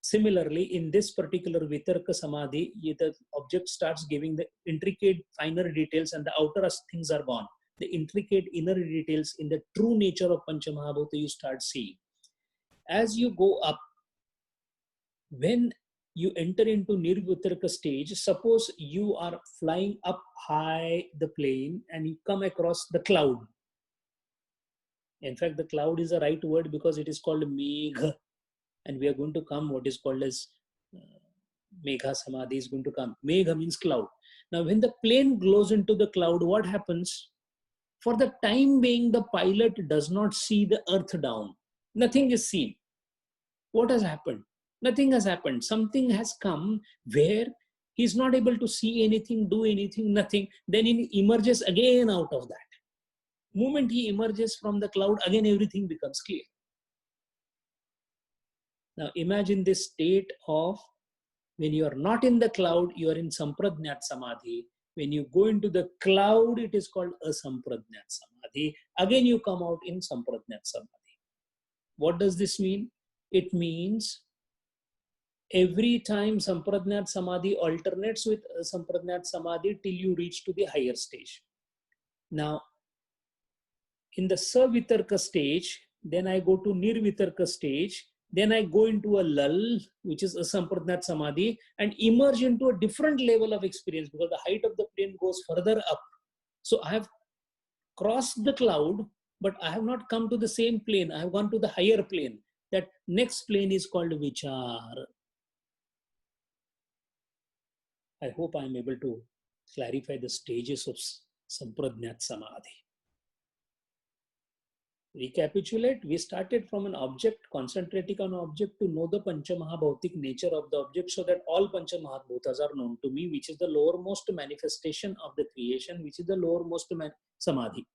Similarly, in this particular Vitarka Samadhi, the object starts giving the intricate, finer details, and the outer things are gone. The intricate inner details in the true nature of Pancha Mahabhuta you start seeing. As you go up, when you enter into Nirvitarka stage, suppose you are flying up high the plane and you come across the cloud. In fact, the cloud is the right word because it is called Megha. And we are going to come what is called as Megha Samadhi is going to come. Megha means cloud. Now, when the plane goes into the cloud, what happens? For the time being, the pilot does not see the earth down. Nothing is seen. What has happened? Nothing has happened. Something has come where he's not able to see anything, do anything, nothing. Then he emerges again out of that. Moment he emerges from the cloud, again everything becomes clear. Now imagine this state of when you are not in the cloud, you are in Sampradnyat Samadhi. When you go into the cloud, it is called Asampradnyat Samadhi. Again you come out in Sampradnyat Samadhi. What does this mean? It means every time Sampradnyat Samadhi alternates with Sampradnyat Samadhi till you reach to the higher stage. Now, in the Savitarka stage, then I go to Nirvitarka stage, then I go into a lull, which is a Sampradnyat Samadhi, and emerge into a different level of experience because the height of the plane goes further up. So I have crossed the cloud, but I have not come to the same plane. I have gone to the higher plane. That next plane is called Vichar. I hope I am able to clarify the stages of Sampradnyat Samadhi. Recapitulate, we started from an object, concentrating on an object to know the Panchamahabhautik nature of the object so that all Panchamahabhutas are known to me, which is the lowermost manifestation of the creation, which is the lowermost Samadhi.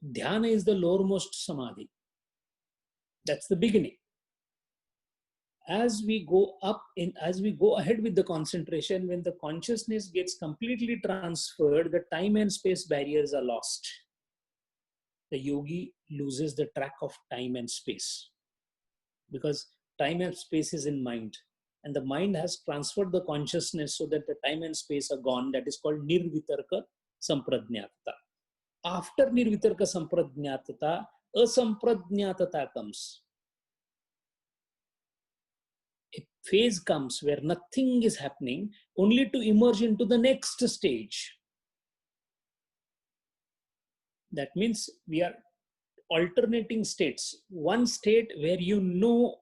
Dhyana is the lowermost Samadhi. That's the beginning. As we go up, as we go ahead with the concentration, when the consciousness gets completely transferred, the time and space barriers are lost. The yogi loses the track of time and space because time and space is in mind, and the mind has transferred the consciousness so that the time and space are gone. That is called Nirvitarka Sampradnyatata. After Nirvitarka Sampradnyatata, Asampradnyatata comes. A phase comes where nothing is happening, only to emerge into the next stage. That means we are alternating states. One state where you know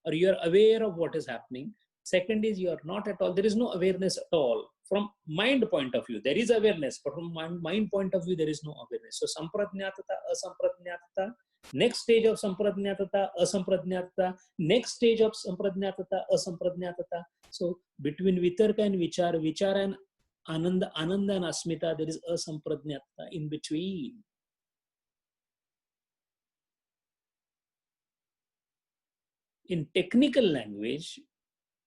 or you are aware of what is happening. Second is you are not at all. There is no awareness at all. From mind point of view, there is awareness, but from mind point of view, there is no awareness. So Sampradnyatata, Asampradnyatata, next stage of Sampradnyatata, Asampradnyatata, next stage of Sampradnyatata, Asampradnyatata. So between Vitarka and Vichara and Ananda and Asmita, there is Asampradnyatata in between. In technical language,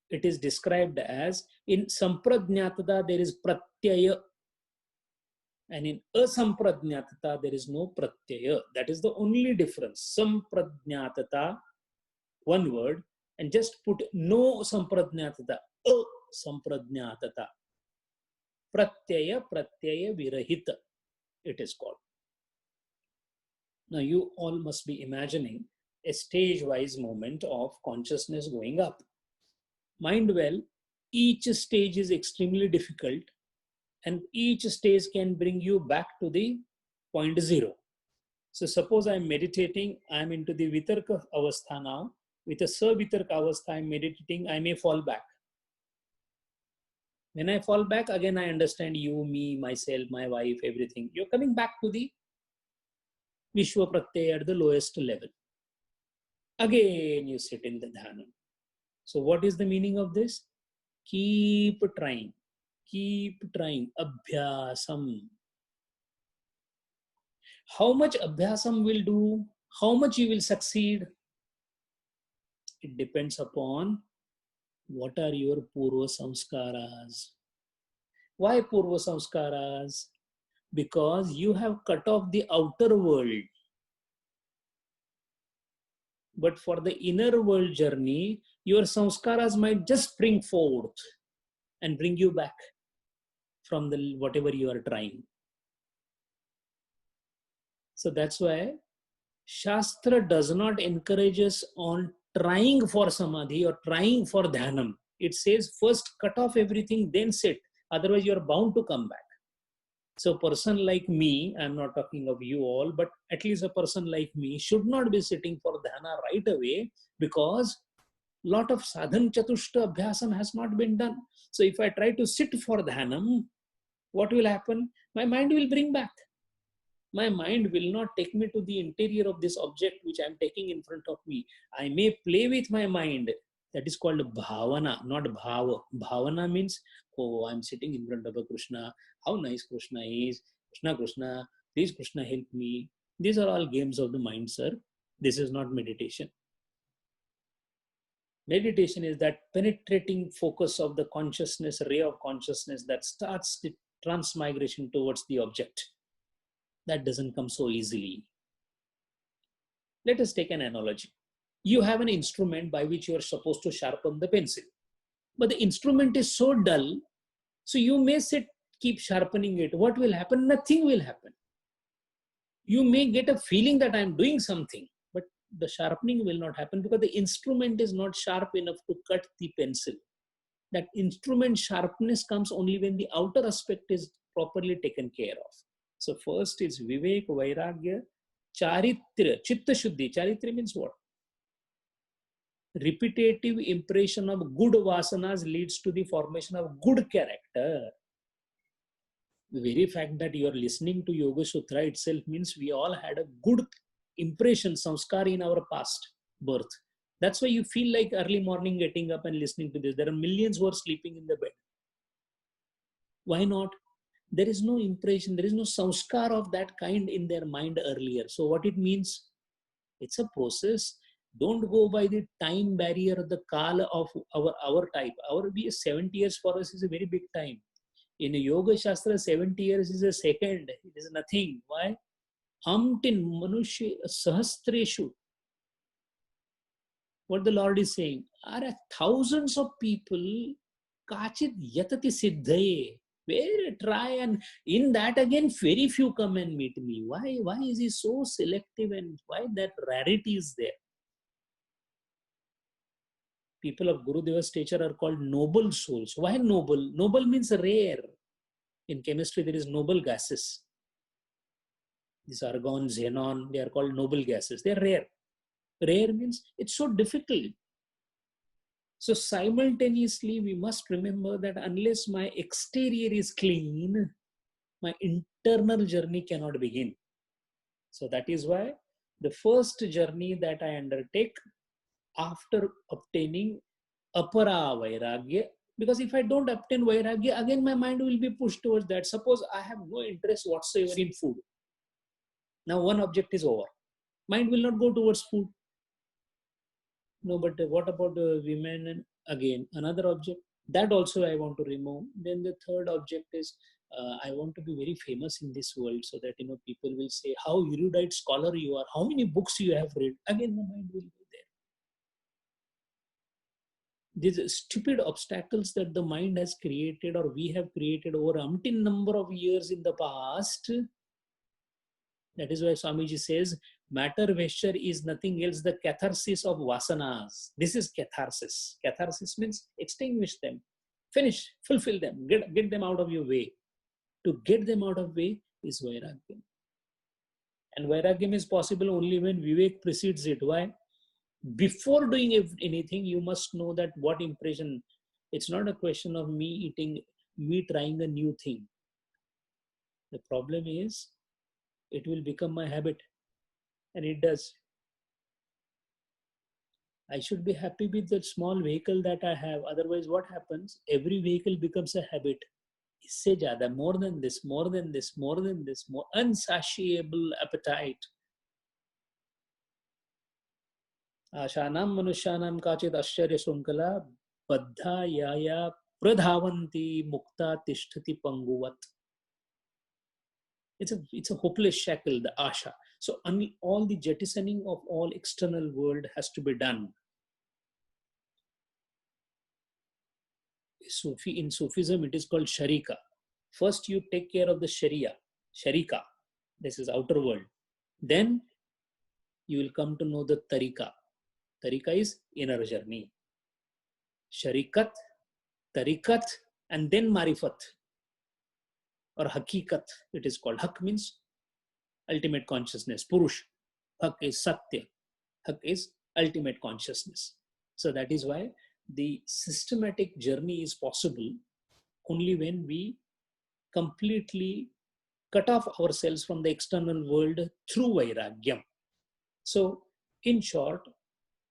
it is described as in Sampradnyatata there is Pratyaya, and in Asampradnyatata there is no Pratyaya. That is the only difference. Sampradnyatata, one word, and just put no Sampradnyatata, Asampradnyatata. Pratyaya Virahita, it is called. Now you all must be imagining a stage-wise moment of consciousness going up. Mind well, each stage is extremely difficult and each stage can bring you back to the point zero. So suppose I'm meditating, I'm into the Vitarka Avastha now. With a Savitarka Avastha, I'm meditating, I may fall back. When I fall back, again I understand you, me, myself, my wife, everything. You're coming back to the Vishwa Pratyaya at the lowest level. Again, you sit in the dhanam. So what is the meaning of this? Keep trying. Keep trying. Abhyasam. How much abhyasam will do? How much you will succeed? It depends upon what are your purva samskaras. Why purva samskaras? Because you have cut off the outer world. But for the inner world journey, your samskaras might just spring forth and bring you back from the whatever you are trying. So that's why Shastra does not encourage us on trying for samadhi or trying for dhanam. It says first cut off everything, then sit. Otherwise, you are bound to come back. So a person like me, I'm not talking of you all, but at least a person like me should not be sitting for dhyana right away, because Lot of sadhan chatushta abhyasam has not been done. So if I try to sit for dhanam, what will happen? My mind will bring back. My mind will not take me to the interior of this object which I am taking in front of me. I may play with my mind. That is called bhavana, not bhava. Bhavana means, oh, I'm sitting in front of a Krishna. How nice Krishna is. Krishna, Krishna, please Krishna help me. These are all games of the mind, sir. This is not meditation. Meditation is that penetrating focus of the consciousness, ray of consciousness that starts the transmigration towards the object. That doesn't come so easily. Let us take an analogy. You have an instrument by which you are supposed to sharpen the pencil, but the instrument is so dull, so you may keep sharpening it. What will happen? Nothing will happen. You may get a feeling that I am doing something, but the sharpening will not happen because the instrument is not sharp enough to cut the pencil. That instrument sharpness comes only when the outer aspect is properly taken care of. So first is Vivek, Vairagya, Charitra, Chitta Shuddhi. Charitra means what? Repetitive impression of good vasanas leads to the formation of good character. The very fact that you are listening to Yoga Sutra itself means we all had a good impression, samskar in our past birth. That's why you feel like early morning getting up and listening to this. There are millions who are sleeping in the bed. Why not? There is no impression, there is no samskar of that kind in their mind earlier. So what it means? It's a process. Don't go by the time barrier, the kala of our type. Our 70 years for us is a very big time. In a Yoga Shastra, 70 years is a second. It is nothing. Why? Amtin manushya sahastreshu. What the Lord is saying, are thousands of people kachit yatati siddhaye. Where try, and in that again very few come and meet me. Why is he so selective, and why that rarity is there? People of Gurudeva's stature are called noble souls. Why noble? Noble means rare. In chemistry there is noble gases. These argon, xenon, they are called noble gases. They are rare. Rare means it's so difficult. So simultaneously, we must remember that unless my exterior is clean, my internal journey cannot begin. So that is why the first journey that I undertake after obtaining apara vairagya, because if I don't obtain vairagya, again my mind will be pushed towards that. Suppose I have no interest whatsoever in food. Now one object is over. Mind will not go towards food. No, but what about the women? And again, another object that also I want to remove. Then the third object is I want to be very famous in this world, so that people will say how erudite scholar you are, how many books you have read. Again, the mind will go there. These stupid obstacles that the mind has created, or we have created over umpteen number of years in the past. That is why Swamiji says, matter vesture is nothing else the catharsis of vasanas. This is catharsis. Catharsis means extinguish them, finish, fulfill them, get them out of your way. To get them out of way is vairagyam. And vairagyam is possible only when Vivek precedes it. Why? Before doing anything, you must know that what impression. It's not a question of me trying a new thing. The problem is, it will become my habit, and it does. I should be happy with that small vehicle that I have. Otherwise, what happens? Every vehicle becomes a habit. Isse jada, more than this, more than this, more than this, more unsatiable appetite. Ashanam manushanam kachit ashcharya sunkala baddha yaya pradhavanti mukta tishtati panguvat. It's a hopeless shackle, the asha. So all the jettisoning of all external world has to be done. In Sufism, it is called sharika. First, you take care of the sharika. This is outer world. Then you will come to know the tarika. Tarika is inner journey. Sharikat, tarikat, and then marifat. Or hakikat, it is called. Hak means ultimate consciousness. Purush. Hak is satya. Hak is ultimate consciousness. So that is why the systematic journey is possible only when we completely cut off ourselves from the external world through Vairagyam. So, in short,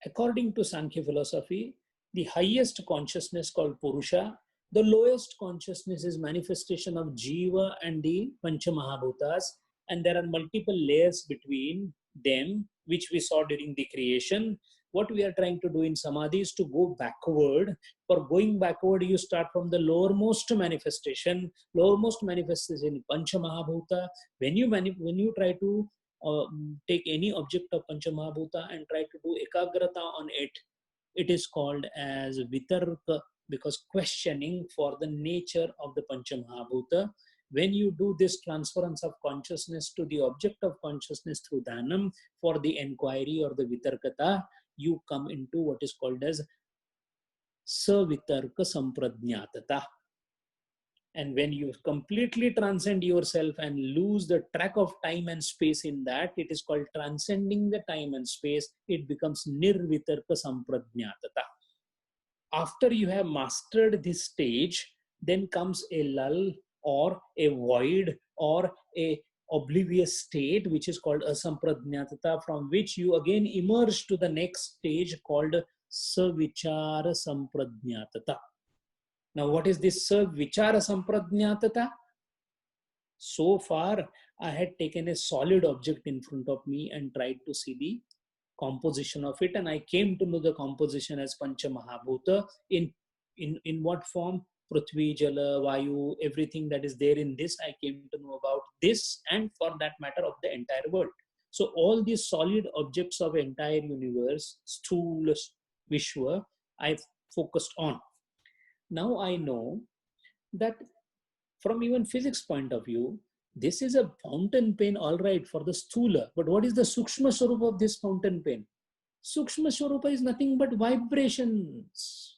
according to Sankhya philosophy, the highest consciousness called Purusha, the lowest consciousness is manifestation of Jiva and the Pancha Mahabhutas, and there are multiple layers between them, which we saw during the creation. What we are trying to do in Samadhi is to go backward. For going backward, you start from the lowermost manifestation. Lowermost manifestation Pancha Mahabhuta. When you try to take any object of Pancha Mahabhuta and try to do ekagrata on it, it is called as Vitarka, because questioning for the nature of the Pancha Mahabhuta. When you do this transference of consciousness to the object of consciousness through Dhanam for the inquiry or the Vitarkata, you come into what is called as Savitarka Sampradnyatata. And when you completely transcend yourself and lose the track of time and space in that, it is called transcending the time and space. It becomes Nirvitarka Sampradnyatata. After you have mastered this stage, then comes a lull or a void or a oblivious state, which is called Asampradnyatata, from which you again emerge to the next stage called Savichara Sampradnyatata. Now, what is this Vichara Sampradnyatata? So far, I had taken a solid object in front of me and tried to see the composition of it, and I came to know the composition as Pancha Mahabhuta. In what form? Prithvi, Jala, Vayu, everything that is there in this, I came to know about this, and for that matter of the entire world. So all these solid objects of entire universe, Sthula, Vishwa, I focused on. Now I know that from even physics point of view, this is a fountain pen, all right, for the Sthula. But what is the Sukshma Swarupa of this fountain pen? Sukshma Swarupa is nothing but vibrations.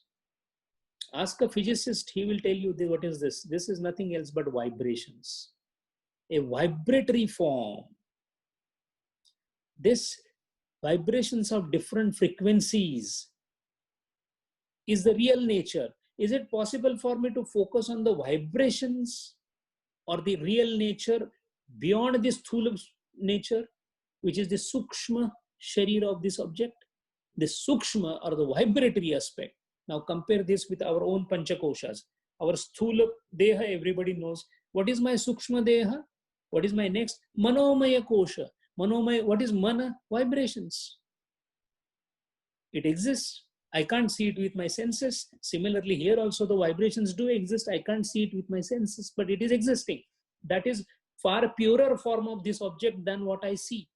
Ask a physicist, he will tell you what is this. This is nothing else but vibrations. A vibratory form. This vibrations of different frequencies is the real nature. Is it possible for me to focus on the vibrations or the real nature beyond this Sthula nature, which is the Sukshma Sharira of this object? The Sukshma or the vibratory aspect. Now compare this with our own Panchakoshas. Our Sthula Deha, everybody knows. What is my Sukshma Deha? What is my next? Manomaya Kosha. Manomaya, what is Mana? Vibrations. It exists. I can't see it with my senses. Similarly, here also the vibrations do exist. I can't see it with my senses, but it is existing. That is far purer form of this object than what I see.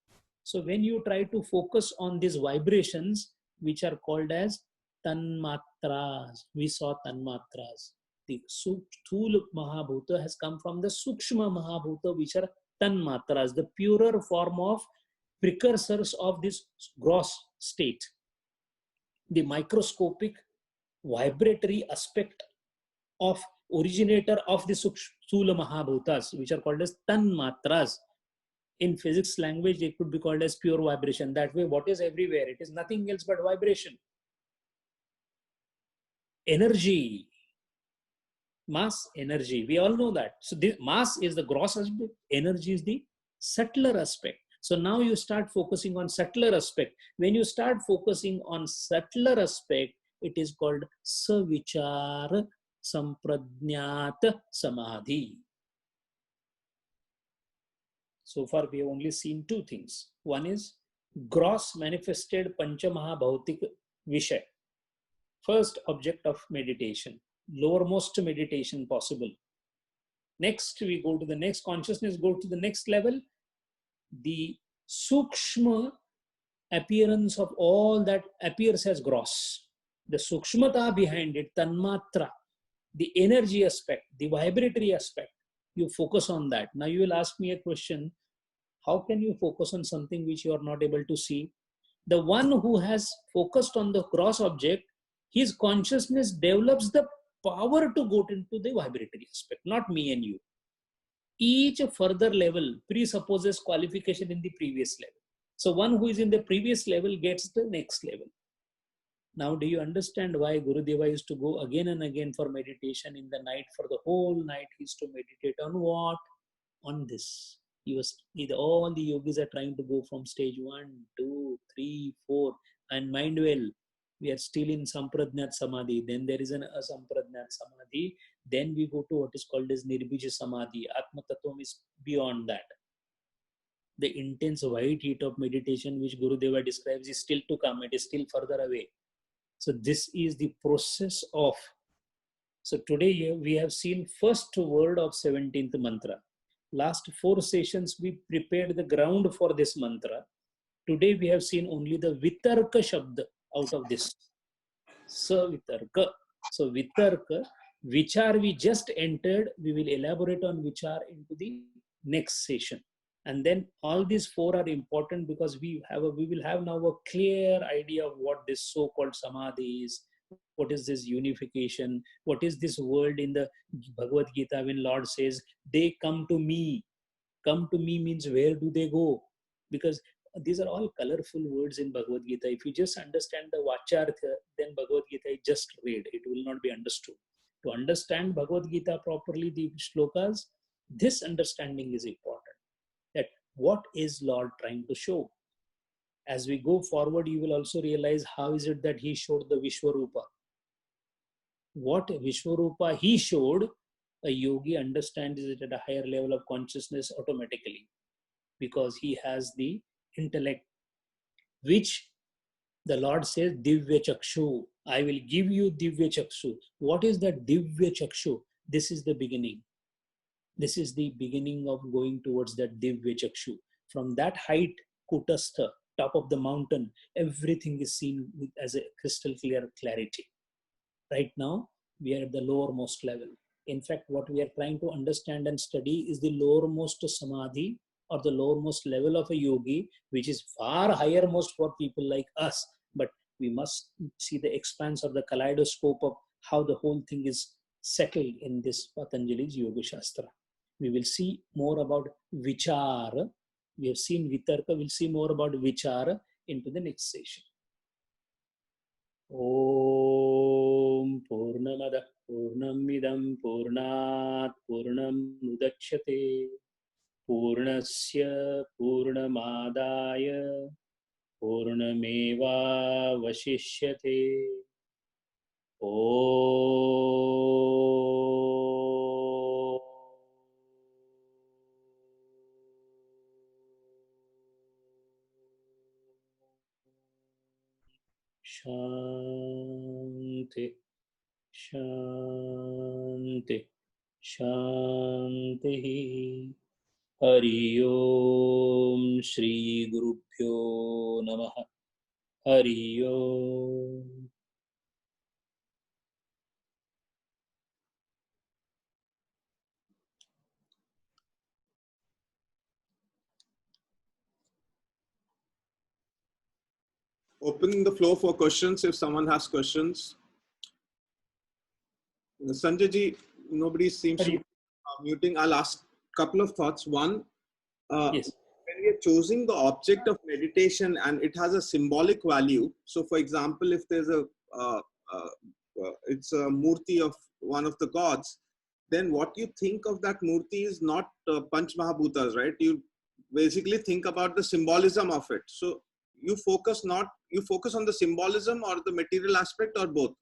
So when you try to focus on these vibrations, which are called as Tanmatras, we saw Tanmatras. The Sthula Mahabhuta has come from the Sukshma Mahabhuta, which are Tanmatras, the purer form of precursors of this gross state. The microscopic vibratory aspect of originator of the Sthula Mahabhutas, which are called as Tanmatras. In physics language, it could be called as pure vibration. That way, what is everywhere? It is nothing else but vibration. Energy, mass, energy. We all know that. So the mass is the gross aspect, energy is the subtler aspect. So now you start focusing on subtler aspect. When you start focusing on subtler aspect, it is called Savichara Sampradnyata Samadhi. So far we have only seen two things. One is gross manifested Pancha Mahabhautik Vishay. First object of meditation, lowermost meditation possible. Next, we go to the next consciousness, go to the next level. The Sukshma appearance of all that appears as gross. The Sukshmata behind it, Tanmatra, the energy aspect, the vibratory aspect, you focus on that. Now you will ask me a question, how can you focus on something which you are not able to see? The one who has focused on the gross object, his consciousness develops the power to go into the vibratory aspect, not me and you. Each further level presupposes qualification in the previous level. So one who is in the previous level gets the next level. Now, do you understand why Gurudeva used to go again and again for meditation in the night? For the whole night, he used to meditate on what? On this. All the yogis are trying to go from stage 1, 2, 3, 4. And mind well, we are still in Sampradnat Samadhi. Then there is an Asampradnat Samadhi. Then we go to what is called as Nirbija Samadhi. Atma Tattvam is beyond that. The intense white heat of meditation which Gurudeva describes is still to come. It is still further away. So this is the process of. So today we have seen first word of 17th mantra. Last 4 sessions we prepared the ground for this mantra. Today we have seen only the Vitarka Shabda out of this. So Vitarka. So Vitarka, Vichar we just entered. We will elaborate on Vichar into the next session. And then all these 4 are important because we will have now a clear idea of what this so-called Samadhi is, what is this unification, what is this world in the Bhagavad Gita when Lord says, they come to me. Come to me means where do they go? Because these are all colorful words in Bhagavad Gita. If you just understand the Vachartha, then Bhagavad Gita is just read. It will not be understood. To understand Bhagavad Gita properly, the shlokas, this understanding is important. That what is Lord trying to show? As we go forward, you will also realize how is it that he showed the Vishwarupa. What Vishwarupa he showed, a yogi understands it at a higher level of consciousness automatically because he has the intellect, which the Lord says, Divya Chakshu. I will give you Divya Chakshu. What is that Divya Chakshu? This is the beginning. This is the beginning of going towards that Divya Chakshu. From that height, Kutastha, top of the mountain, everything is seen as a crystal clear clarity. Right now, we are at the lowermost level. In fact, what we are trying to understand and study is the lowermost Samadhi or the lowermost level of a yogi, which is far highermost for people like us. But we must see the expanse of the kaleidoscope of how the whole thing is settled in this Patanjali's Yoga Shastra. We will see more about Vichara. We have seen Vitarka. We'll see more about Vichara into the next session. Om Purnamada Purnamidam Purnat Purnam Mudachyate Purnasya Purnamadaya Purnameva Vashishyate. Shanti, Shanti, Shanti. Hari Om Shri Gurubhyo Namaha. Hari Om. Open the floor for questions if someone has questions. Sanjay ji, nobody seems to be muting. I'll ask a couple of thoughts. One, Yes. when we are choosing the object of meditation and it has a symbolic value. So, for example, if there's it's a murti of one of the gods, then what you think of that murti is not Panch Mahabhutas, right? You basically think about the symbolism of it. So you focus on the symbolism or the material aspect or both?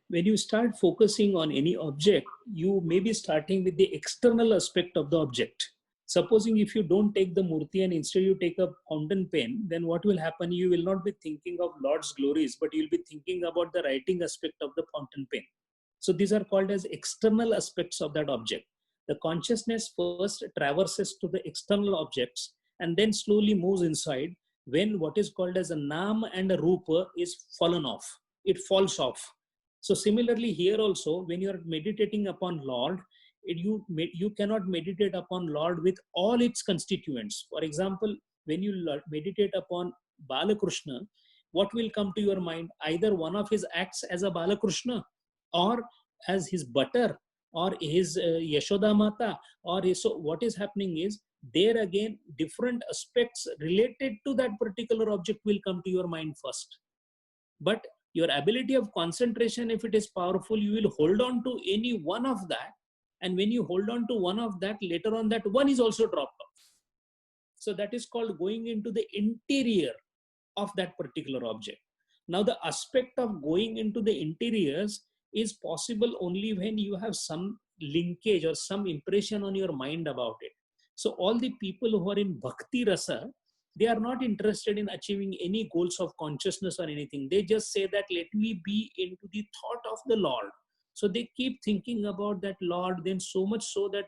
When you start focusing on any object, you may be starting with the external aspect of the object. Supposing if you don't take the murti and instead you take a fountain pen, then what will happen? You will not be thinking of Lord's glories, but you'll be thinking about the writing aspect of the fountain pen. So these are called as external aspects of that object. The consciousness first traverses to the external objects and then slowly moves inside when what is called as a nam and a rupa is fallen off. It falls off. So similarly here also, when you are meditating upon Lord, you cannot meditate upon Lord with all its constituents. For example, when you meditate upon Balakrishna, what will come to your mind? Either one of his acts as a Balakrishna or as his butter or his Yashoda Mata or his, so what is happening is there again different aspects related to that particular object will come to your mind first. But your ability of concentration, if it is powerful, you will hold on to any one of that. And when you hold on to one of that, later on that one is also dropped off. So that is called going into the interior of that particular object. Now, the aspect of going into the interiors is possible only when you have some linkage or some impression on your mind about it. So all the people who are in Bhakti Rasa, they are not interested in achieving any goals of consciousness or anything. They just say that let me be into the thought of the Lord. So they keep thinking about that Lord, then so much so that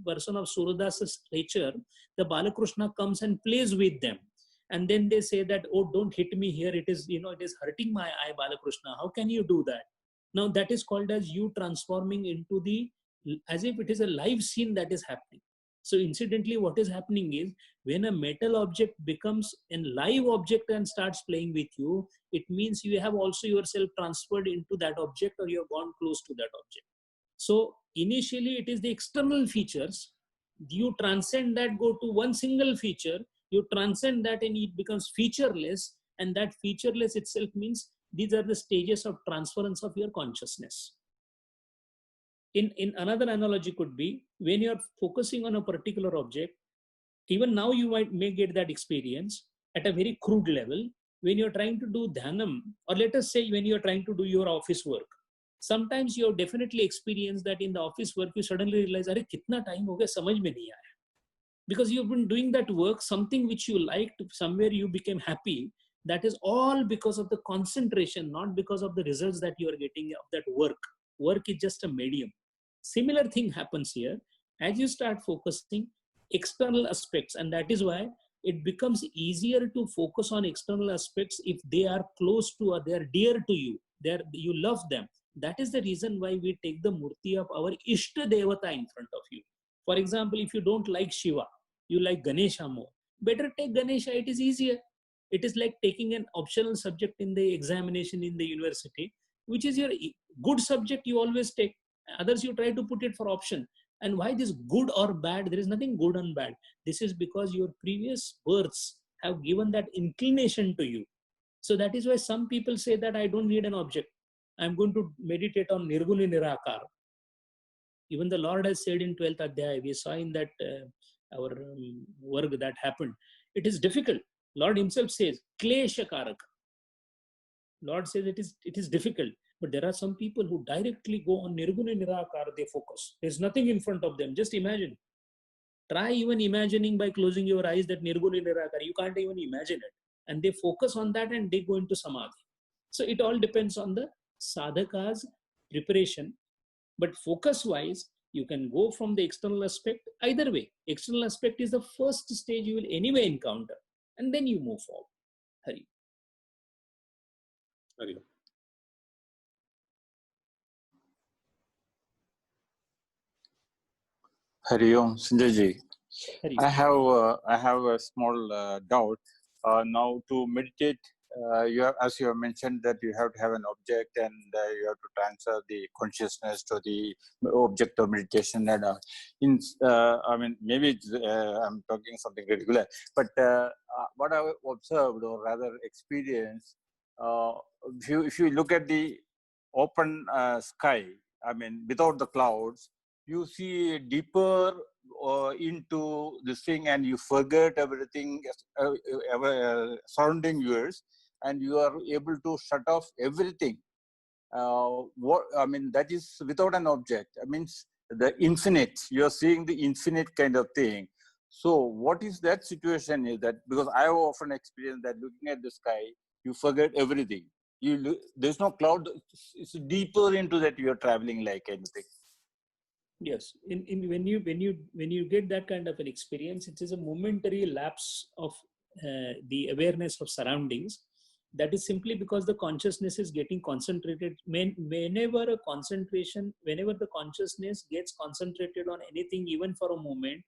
person of Suradasa's stature, the Balakrishna comes and plays with them. And then they say that, oh, don't hit me here. It is, it is hurting my eye, Balakrishna. How can you do that? Now that is called as you transforming into as if it is a live scene that is happening. So incidentally, what is happening is when a metal object becomes a live object and starts playing with you, it means you have also yourself transferred into that object or you have gone close to that object. So initially it is the external features. You transcend that, go to one single feature, you transcend that and it becomes featureless. And that featureless itself means these are the stages of transference of your consciousness. In another analogy could be when you're focusing on a particular object, even now you may get that experience at a very crude level. When you're trying to do dhanam, or let us say when you're trying to do your office work, sometimes you have definitely experienced that in the office work, you suddenly realize, "Arey, kitna time ho gaya, samajh mein nahi aaya." Because you've been doing that work, something which you liked, somewhere you became happy. That is all because of the concentration, not because of the results that you are getting of that work. Work is just a medium. Similar thing happens here as you start focusing external aspects, and that is why it becomes easier to focus on external aspects if they are close to or they are dear to you. You love them. That is the reason why we take the murti of our Ishta Devata in front of you. For example, if you don't like Shiva, you like Ganesha more, better take Ganesha. It is easier. It is like taking an optional subject in the examination in the university, which is your good subject you always take. Others you try to put it for option. And why this good or bad? There is nothing good and bad. This is because your previous births have given that inclination to you. So that is why some people say that I don't need an object. I'm going to meditate on Nirguna Nirakar. Even the Lord has said in 12th Adhyaya, we saw in that our work that happened. It is difficult. Lord himself says, Klesha Karaka. Lord says it is difficult. But there are some people who directly go on Nirguna Nirakar, they focus. There's nothing in front of them. Just imagine. Try even imagining by closing your eyes that Nirguna Nirakar. You can't even imagine it. And they focus on that and they go into Samadhi. So it all depends on the sadhaka's preparation. But focus-wise, you can go from the external aspect either way. External aspect is the first stage you will anyway encounter. And then you move forward. Hari. Hari. Hari Om, Sanjay ji. Hari. I have a small doubt. Now to meditate, as you have mentioned that you have to have an object and you have to transfer the consciousness to the object of meditation. And I mean, maybe I'm talking something regular, but what I observed or rather experienced, if you look at the open sky, I mean, without the clouds, you see deeper into this thing and you forget everything surrounding yours and you are able to shut off everything. That is without an object. I mean, the infinite, you are seeing the infinite kind of thing. So what is that situation is that, because I have often experienced that looking at the sky, you forget everything. There's no cloud, it's deeper into that you are traveling like anything. Yes, when you get that kind of an experience, it is a momentary lapse of the awareness of surroundings. That is simply because the consciousness is getting concentrated. Whenever the consciousness gets concentrated on anything, even for a moment,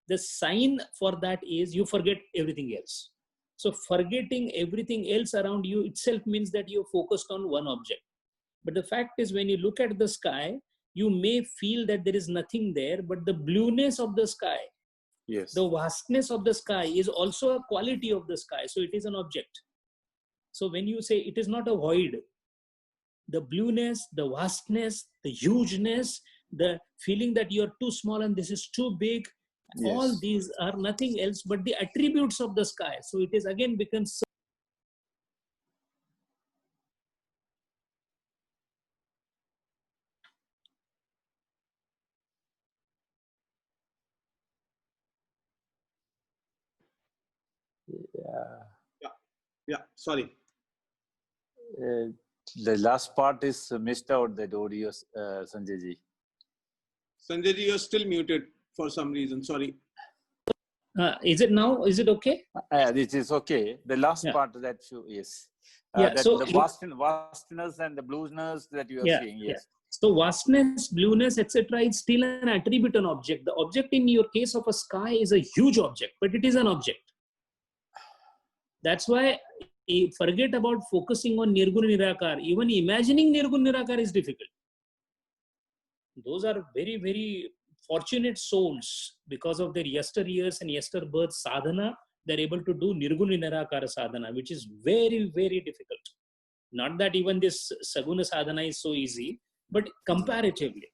the sign for that is you forget everything else. So forgetting everything else around you itself means that you're focused on one object. But the fact is, when you look at the sky, you may feel that there is nothing there, but the blueness of the sky, yes, the vastness of the sky is also a quality of the sky. So it is an object. So when you say it is not a void, the blueness, the vastness, the hugeness, the feeling that you're too small and this is too big, all Yes. these are nothing else but the attributes of the sky. So it is again becomes Yeah. Yeah, yeah. Sorry. The last part is missed out, that audio, Sanjay ji. Sanjay ji, you're still muted for some reason. Sorry. is it now? Is it okay? This is okay. The last Yeah. part that you, yes. Yeah. That So the vastness and the blueness that you are yeah, seeing, yeah. yes. So vastness, blueness, etc. is still an attribute, an object. The object in your case of a sky is a huge object, but it is an object. That's why forget about focusing on Nirguna Nirakar. Even imagining Nirguna Nirakar is difficult. Those are very, very fortunate souls because of their yesteryears and yesterbirth sadhana. They're able to do Nirguna Nirakara sadhana, which is very, very difficult. Not that even this Saguna sadhana is so easy, but comparatively.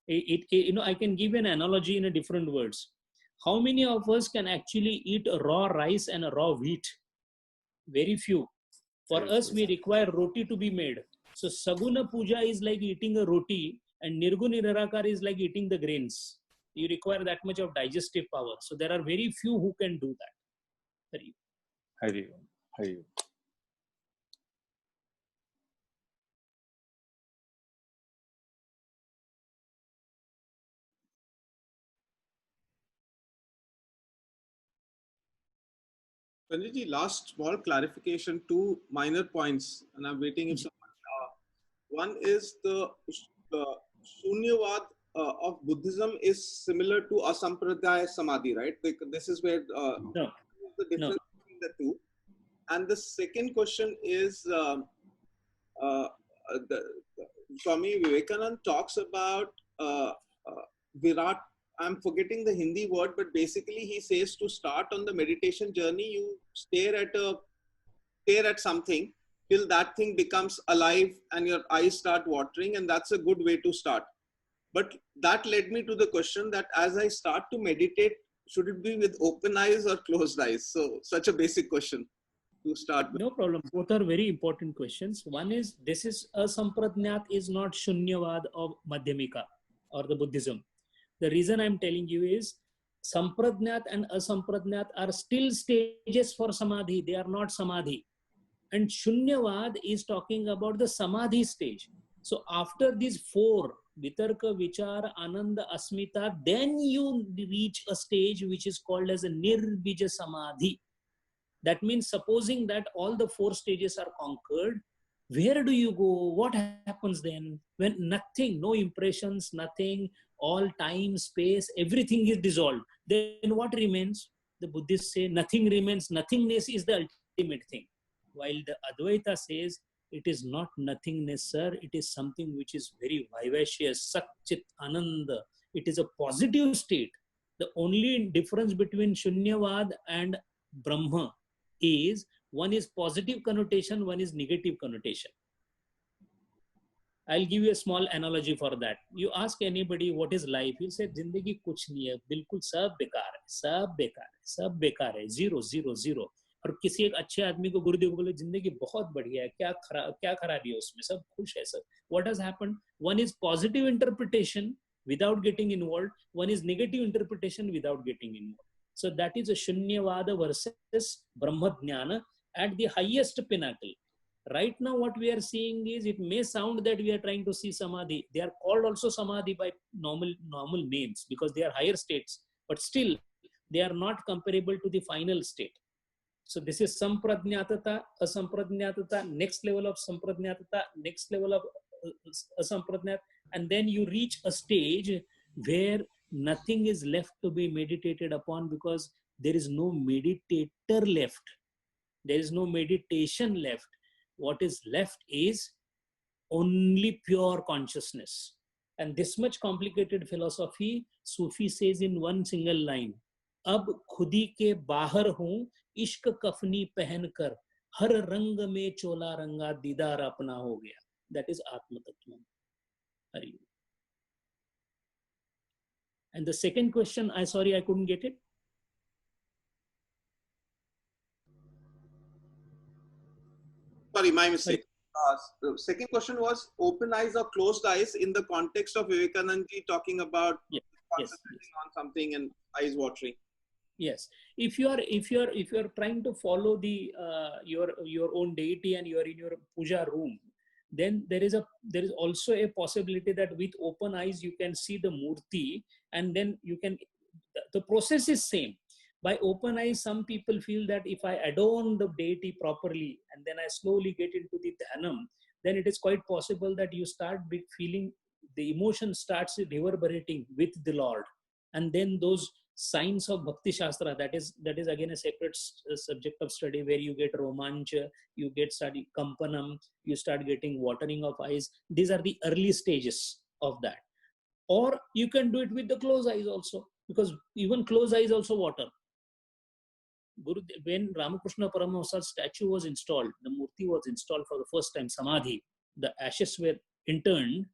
I can give an analogy in a different words. How many of us can actually eat a raw rice and a raw wheat? Very few. For Very us, few. we require roti to be made. So Saguna Puja is like eating a roti, and Nirguna Nirakar is like eating the grains. You require that much of digestive power. So there are very few who can do that. Very. Hari Om. Hari Om. Sanjay ji, last small clarification, two minor points, and I'm waiting if someone. One is the Shunyavad of Buddhism is similar to Asampradaya Samadhi, right? This is where No, the no. difference between the two. And the second question is the Swami Vivekanand talks about Virat. I'm forgetting the Hindi word, but basically he says to start on the meditation journey, you stare at something till that thing becomes alive and your eyes start watering, and that's a good way to start. But that led me to the question that as I start to meditate, should it be with open eyes or closed eyes? So such a basic question to start with. No problem. Both are very important questions. One is, this is Asampradnyat is not Shunyavad of Madhyamika or the Buddhism. The reason I'm telling you is Sampradnyat and Asampradnyat are still stages for Samadhi. They are not Samadhi. And Shunyavad is talking about the Samadhi stage. So after these four, Vitarka, Vichar, Ananda, Asmita, then you reach a stage which is called as a Nirbija Samadhi. That means supposing that all the four stages are conquered, where do you go? What happens then? When nothing, no impressions, nothing, all time, space, everything is dissolved. Then what remains? The Buddhists say nothing remains. Nothingness is the ultimate thing. While the Advaita says it is not nothingness, sir. It is something which is very vivacious, Sat Chit Ananda. It is a positive state. The only difference between Shunyavad and Brahma is one is positive connotation, one is negative connotation. I'll give you a small analogy for that. You ask anybody what is life, he'll say जिंदगी कुछ नहीं है, बिल्कुल सब बेकार है, सब बेकार है, सब बेकार है, zero zero zero. और किसी एक अच्छे आदमी को गुरुदेव बोले जिंदगी बहुत बढ़िया है, क्या खराबी है उसमें, सब खुश है सब. What has happened? One is positive interpretation without getting involved, one is negative interpretation without getting involved. So that is a Shunyavada versus Brahma Jnana at the highest pinnacle. Right now what we are seeing is, it may sound that we are trying to see Samadhi. They are called also Samadhi by normal names because they are higher states, but still they are not comparable to the final state. So this is Sampradnyatata, Asampradnyatata, next level of Sampradnyatata, next level of Asampradnyat, and then you reach a stage where nothing is left to be meditated upon because there is no meditator left. There is no meditation left. What is left is only pure consciousness. And this much complicated philosophy, Sufi says in one single line, अब खुदी के बाहर हूं इश्क कफनी पहन कर हर रंग में चोला रंगा दीदार अपना हो गया. That is Atma Tattva. Hari. And the second question, sorry, I couldn't get it. Sorry, my mistake. The second question was open eyes or closed eyes in the context of Vivekananda ji talking about concentrating on something and eyes watering. Yes, if you are trying to follow the your own deity and you are in your puja room, then there is also a possibility that with open eyes you can see the murti, and then you can, the process is same. By open eyes, some people feel that if I adorn the deity properly and then I slowly get into the dhanam, then it is quite possible that you start feeling the emotion starts reverberating with the Lord, and then those signs of Bhakti Shastra, that is again a separate subject of study, where you get romancha, you get study kampanam, you start getting watering of eyes. These are the early stages of that. Or you can do it with the closed eyes also, because even closed eyes also water. When Ramakrishna Paramahamsa's statue was installed, the murti was installed for the first time, samadhi, the ashes were interned,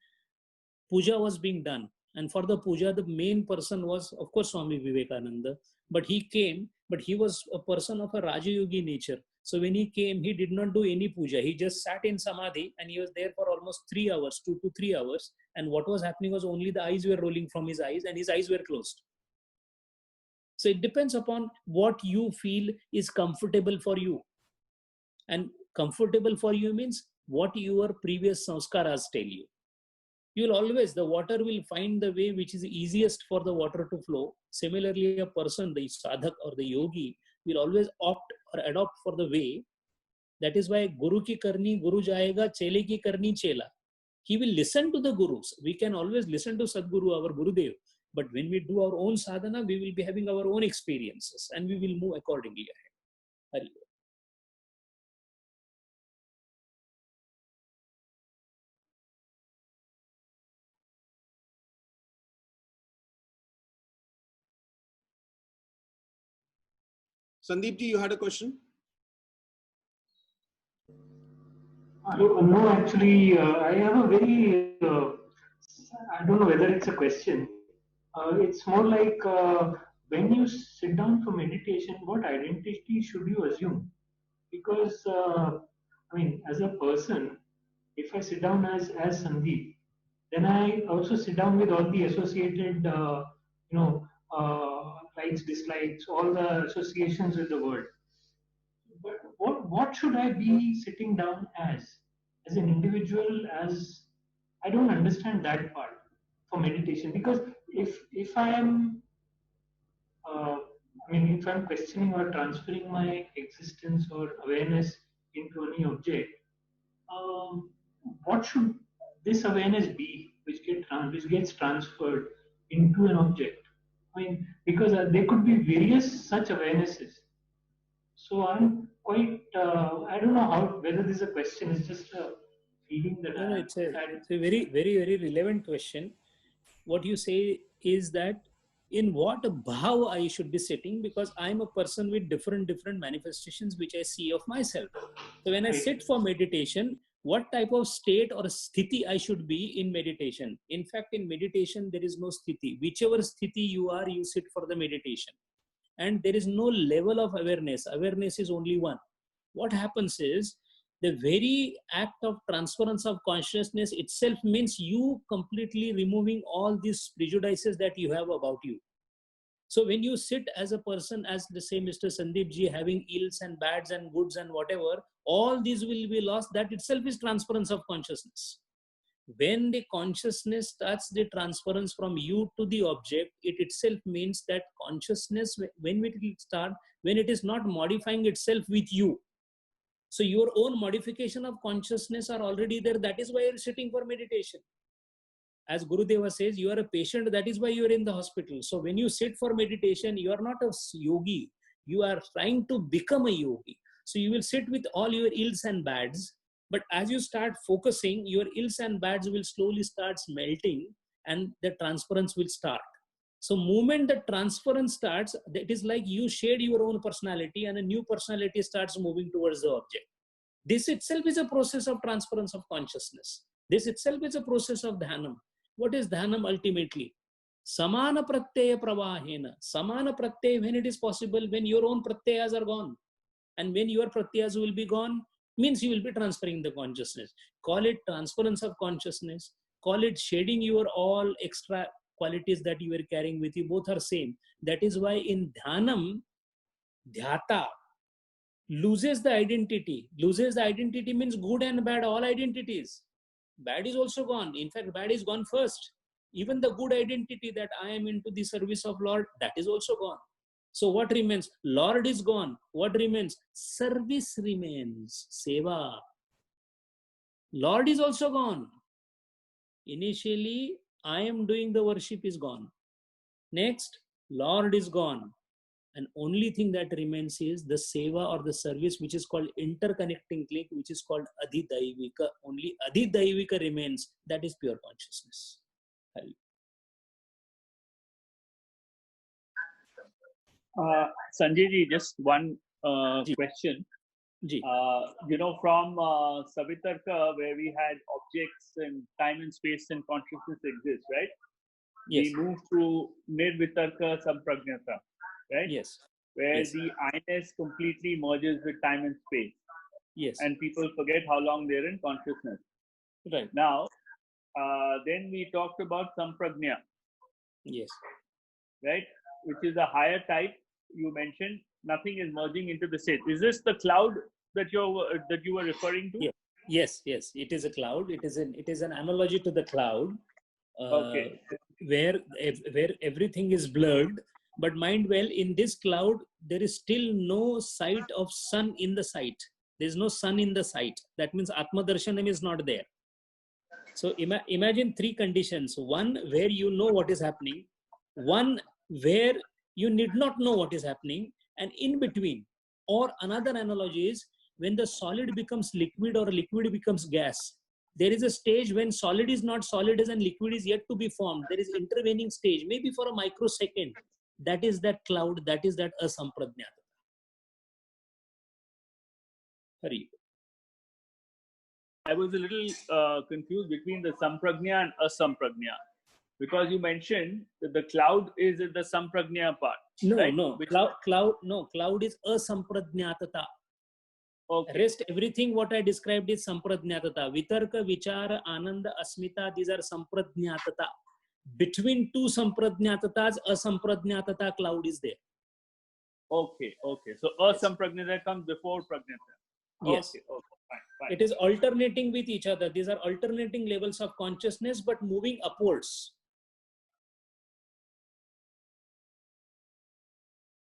puja was being done. And for the puja, the main person was, of course, Swami Vivekananda. But he came, but he was a person of a Rajayogi nature. So when he came, he did not do any puja. He just sat in samadhi and he was there for almost 3 hours, 2 to 3 hours. And what was happening was only the eyes were rolling from his eyes and his eyes were closed. So it depends upon what you feel is comfortable for you. And comfortable for you means what your previous sanskaras tell you. You will always, the water will find the way which is easiest for the water to flow. Similarly, a person, the sadhak or the yogi, will always opt or adopt for the way. That is why Guru ki karni Guru jayega, chele ki karni chela. He will listen to the Gurus. We can always listen to Sadguru, our Gurudev. But when we do our own sadhana, we will be having our own experiences and we will move accordingly ahead. Hari. Sandeep ji, you had a question? No, actually, I have a very, I don't know whether it's a question. It's more like when you sit down for meditation, what identity should you assume? Because, I mean, as a person, if I sit down as Sandeep, then I also sit down with all the associated, likes, dislikes, all the associations with the word. But what should I be sitting down as an individual? As I don't understand that part for meditation, because if I am, I mean, if I'm questioning or transferring my existence or awareness into any object, what should this awareness be, which gets transferred into an object? I mean, because there could be various such awarenesses. So I'm quite, I don't know whether this is a question, it's just a feeling that No, it's a very, very, very relevant question. What you say is that in what bhav I should be sitting, because I'm a person with different manifestations which I see of myself. So when I sit for meditation, what type of state or sthiti I should be in meditation? In fact, in meditation, there is no sthiti. Whichever sthiti you are, you sit for the meditation. And there is no level of awareness. Awareness is only one. What happens is, the very act of transference of consciousness itself means you completely removing all these prejudices that you have about you. So when you sit as a person, as the same Mr. Sandeep ji, having ills and bads and goods and whatever, all these will be lost. That itself is transference of consciousness. When the consciousness starts the transference from you to the object, it itself means that consciousness, when it will start, when it is not modifying itself with you. So your own modification of consciousness are already there. That is why you're sitting for meditation. As Gurudeva says, you are a patient. That is why you are in the hospital. So when you sit for meditation, you are not a yogi. You are trying to become a yogi. So you will sit with all your ills and bads. But as you start focusing, your ills and bads will slowly start melting and the transference will start. So moment the transference starts, it is like you shed your own personality and a new personality starts moving towards the object. This itself is a process of transference of consciousness. This itself is a process of dhanam. What is dhanam ultimately? Samana pratyaya pravahena. Samana pratyaya, when it is possible, when your own pratyayas are gone. And when your pratyayas will be gone, means you will be transferring the consciousness. Call it transference of consciousness. Call it shedding your all extra qualities that you were carrying with you. Both are same. That is why in dhanam, dhyata loses the identity. Loses the identity means good and bad, all identities. Bad is also gone. In fact, bad is gone first. Even the good identity that I am into the service of Lord, that is also gone. So what remains? Lord is gone. What remains? Service remains. Seva. Lord is also gone. Initially, I am doing the worship is gone. Next, Lord is gone. And only thing that remains is the seva or the service, which is called interconnecting link, which is called adhidaivika. Only adhidaivika remains. That is pure consciousness. Sanjay ji, just one Ji. question. Ji. From Savitarka, where we had objects and time and space and consciousness exist, right? Yes. We move to Nirvitarka Sampragnata, right? Yes. Where Yes. the I-ness completely merges with time and space. Yes. And people forget how long they're in consciousness. Right. Now, then we talked about Samprajna, Yes. right? Which is a higher type. You mentioned nothing is merging into the state. Is this the cloud that you were referring to? Yeah. Yes. Yes. It is a cloud. It is an analogy to the cloud, Okay. where everything is blurred. But mind well, in this cloud, there is still no sight of sun in the sight. There is no sun in the sight. That means Atma Darshanam is not there. So imagine three conditions. One, where you know what is happening. One, where you need not know what is happening. And in between. Or another analogy is when the solid becomes liquid or liquid becomes gas. There is a stage when solid is not solid and liquid is yet to be formed. There is intervening stage, maybe for a microsecond. That is that cloud, that is that asamprajnata. Hari. I was a little confused between the Samprajna and Asamprajna, because you mentioned that the cloud is in the Samprajna part. No, right? no. Cloud is asamprajnatata. Okay. Rest everything what I described is samprajnatata. Vitarka, vichara, ananda, asmita, these are samprajnatata. Between two samprajnatatas, asamprajnatata cloud is there. Okay. So Asamprajnata comes before Prajnata. Yes. Okay. Fine. It is alternating with each other. These are alternating levels of consciousness, but moving upwards.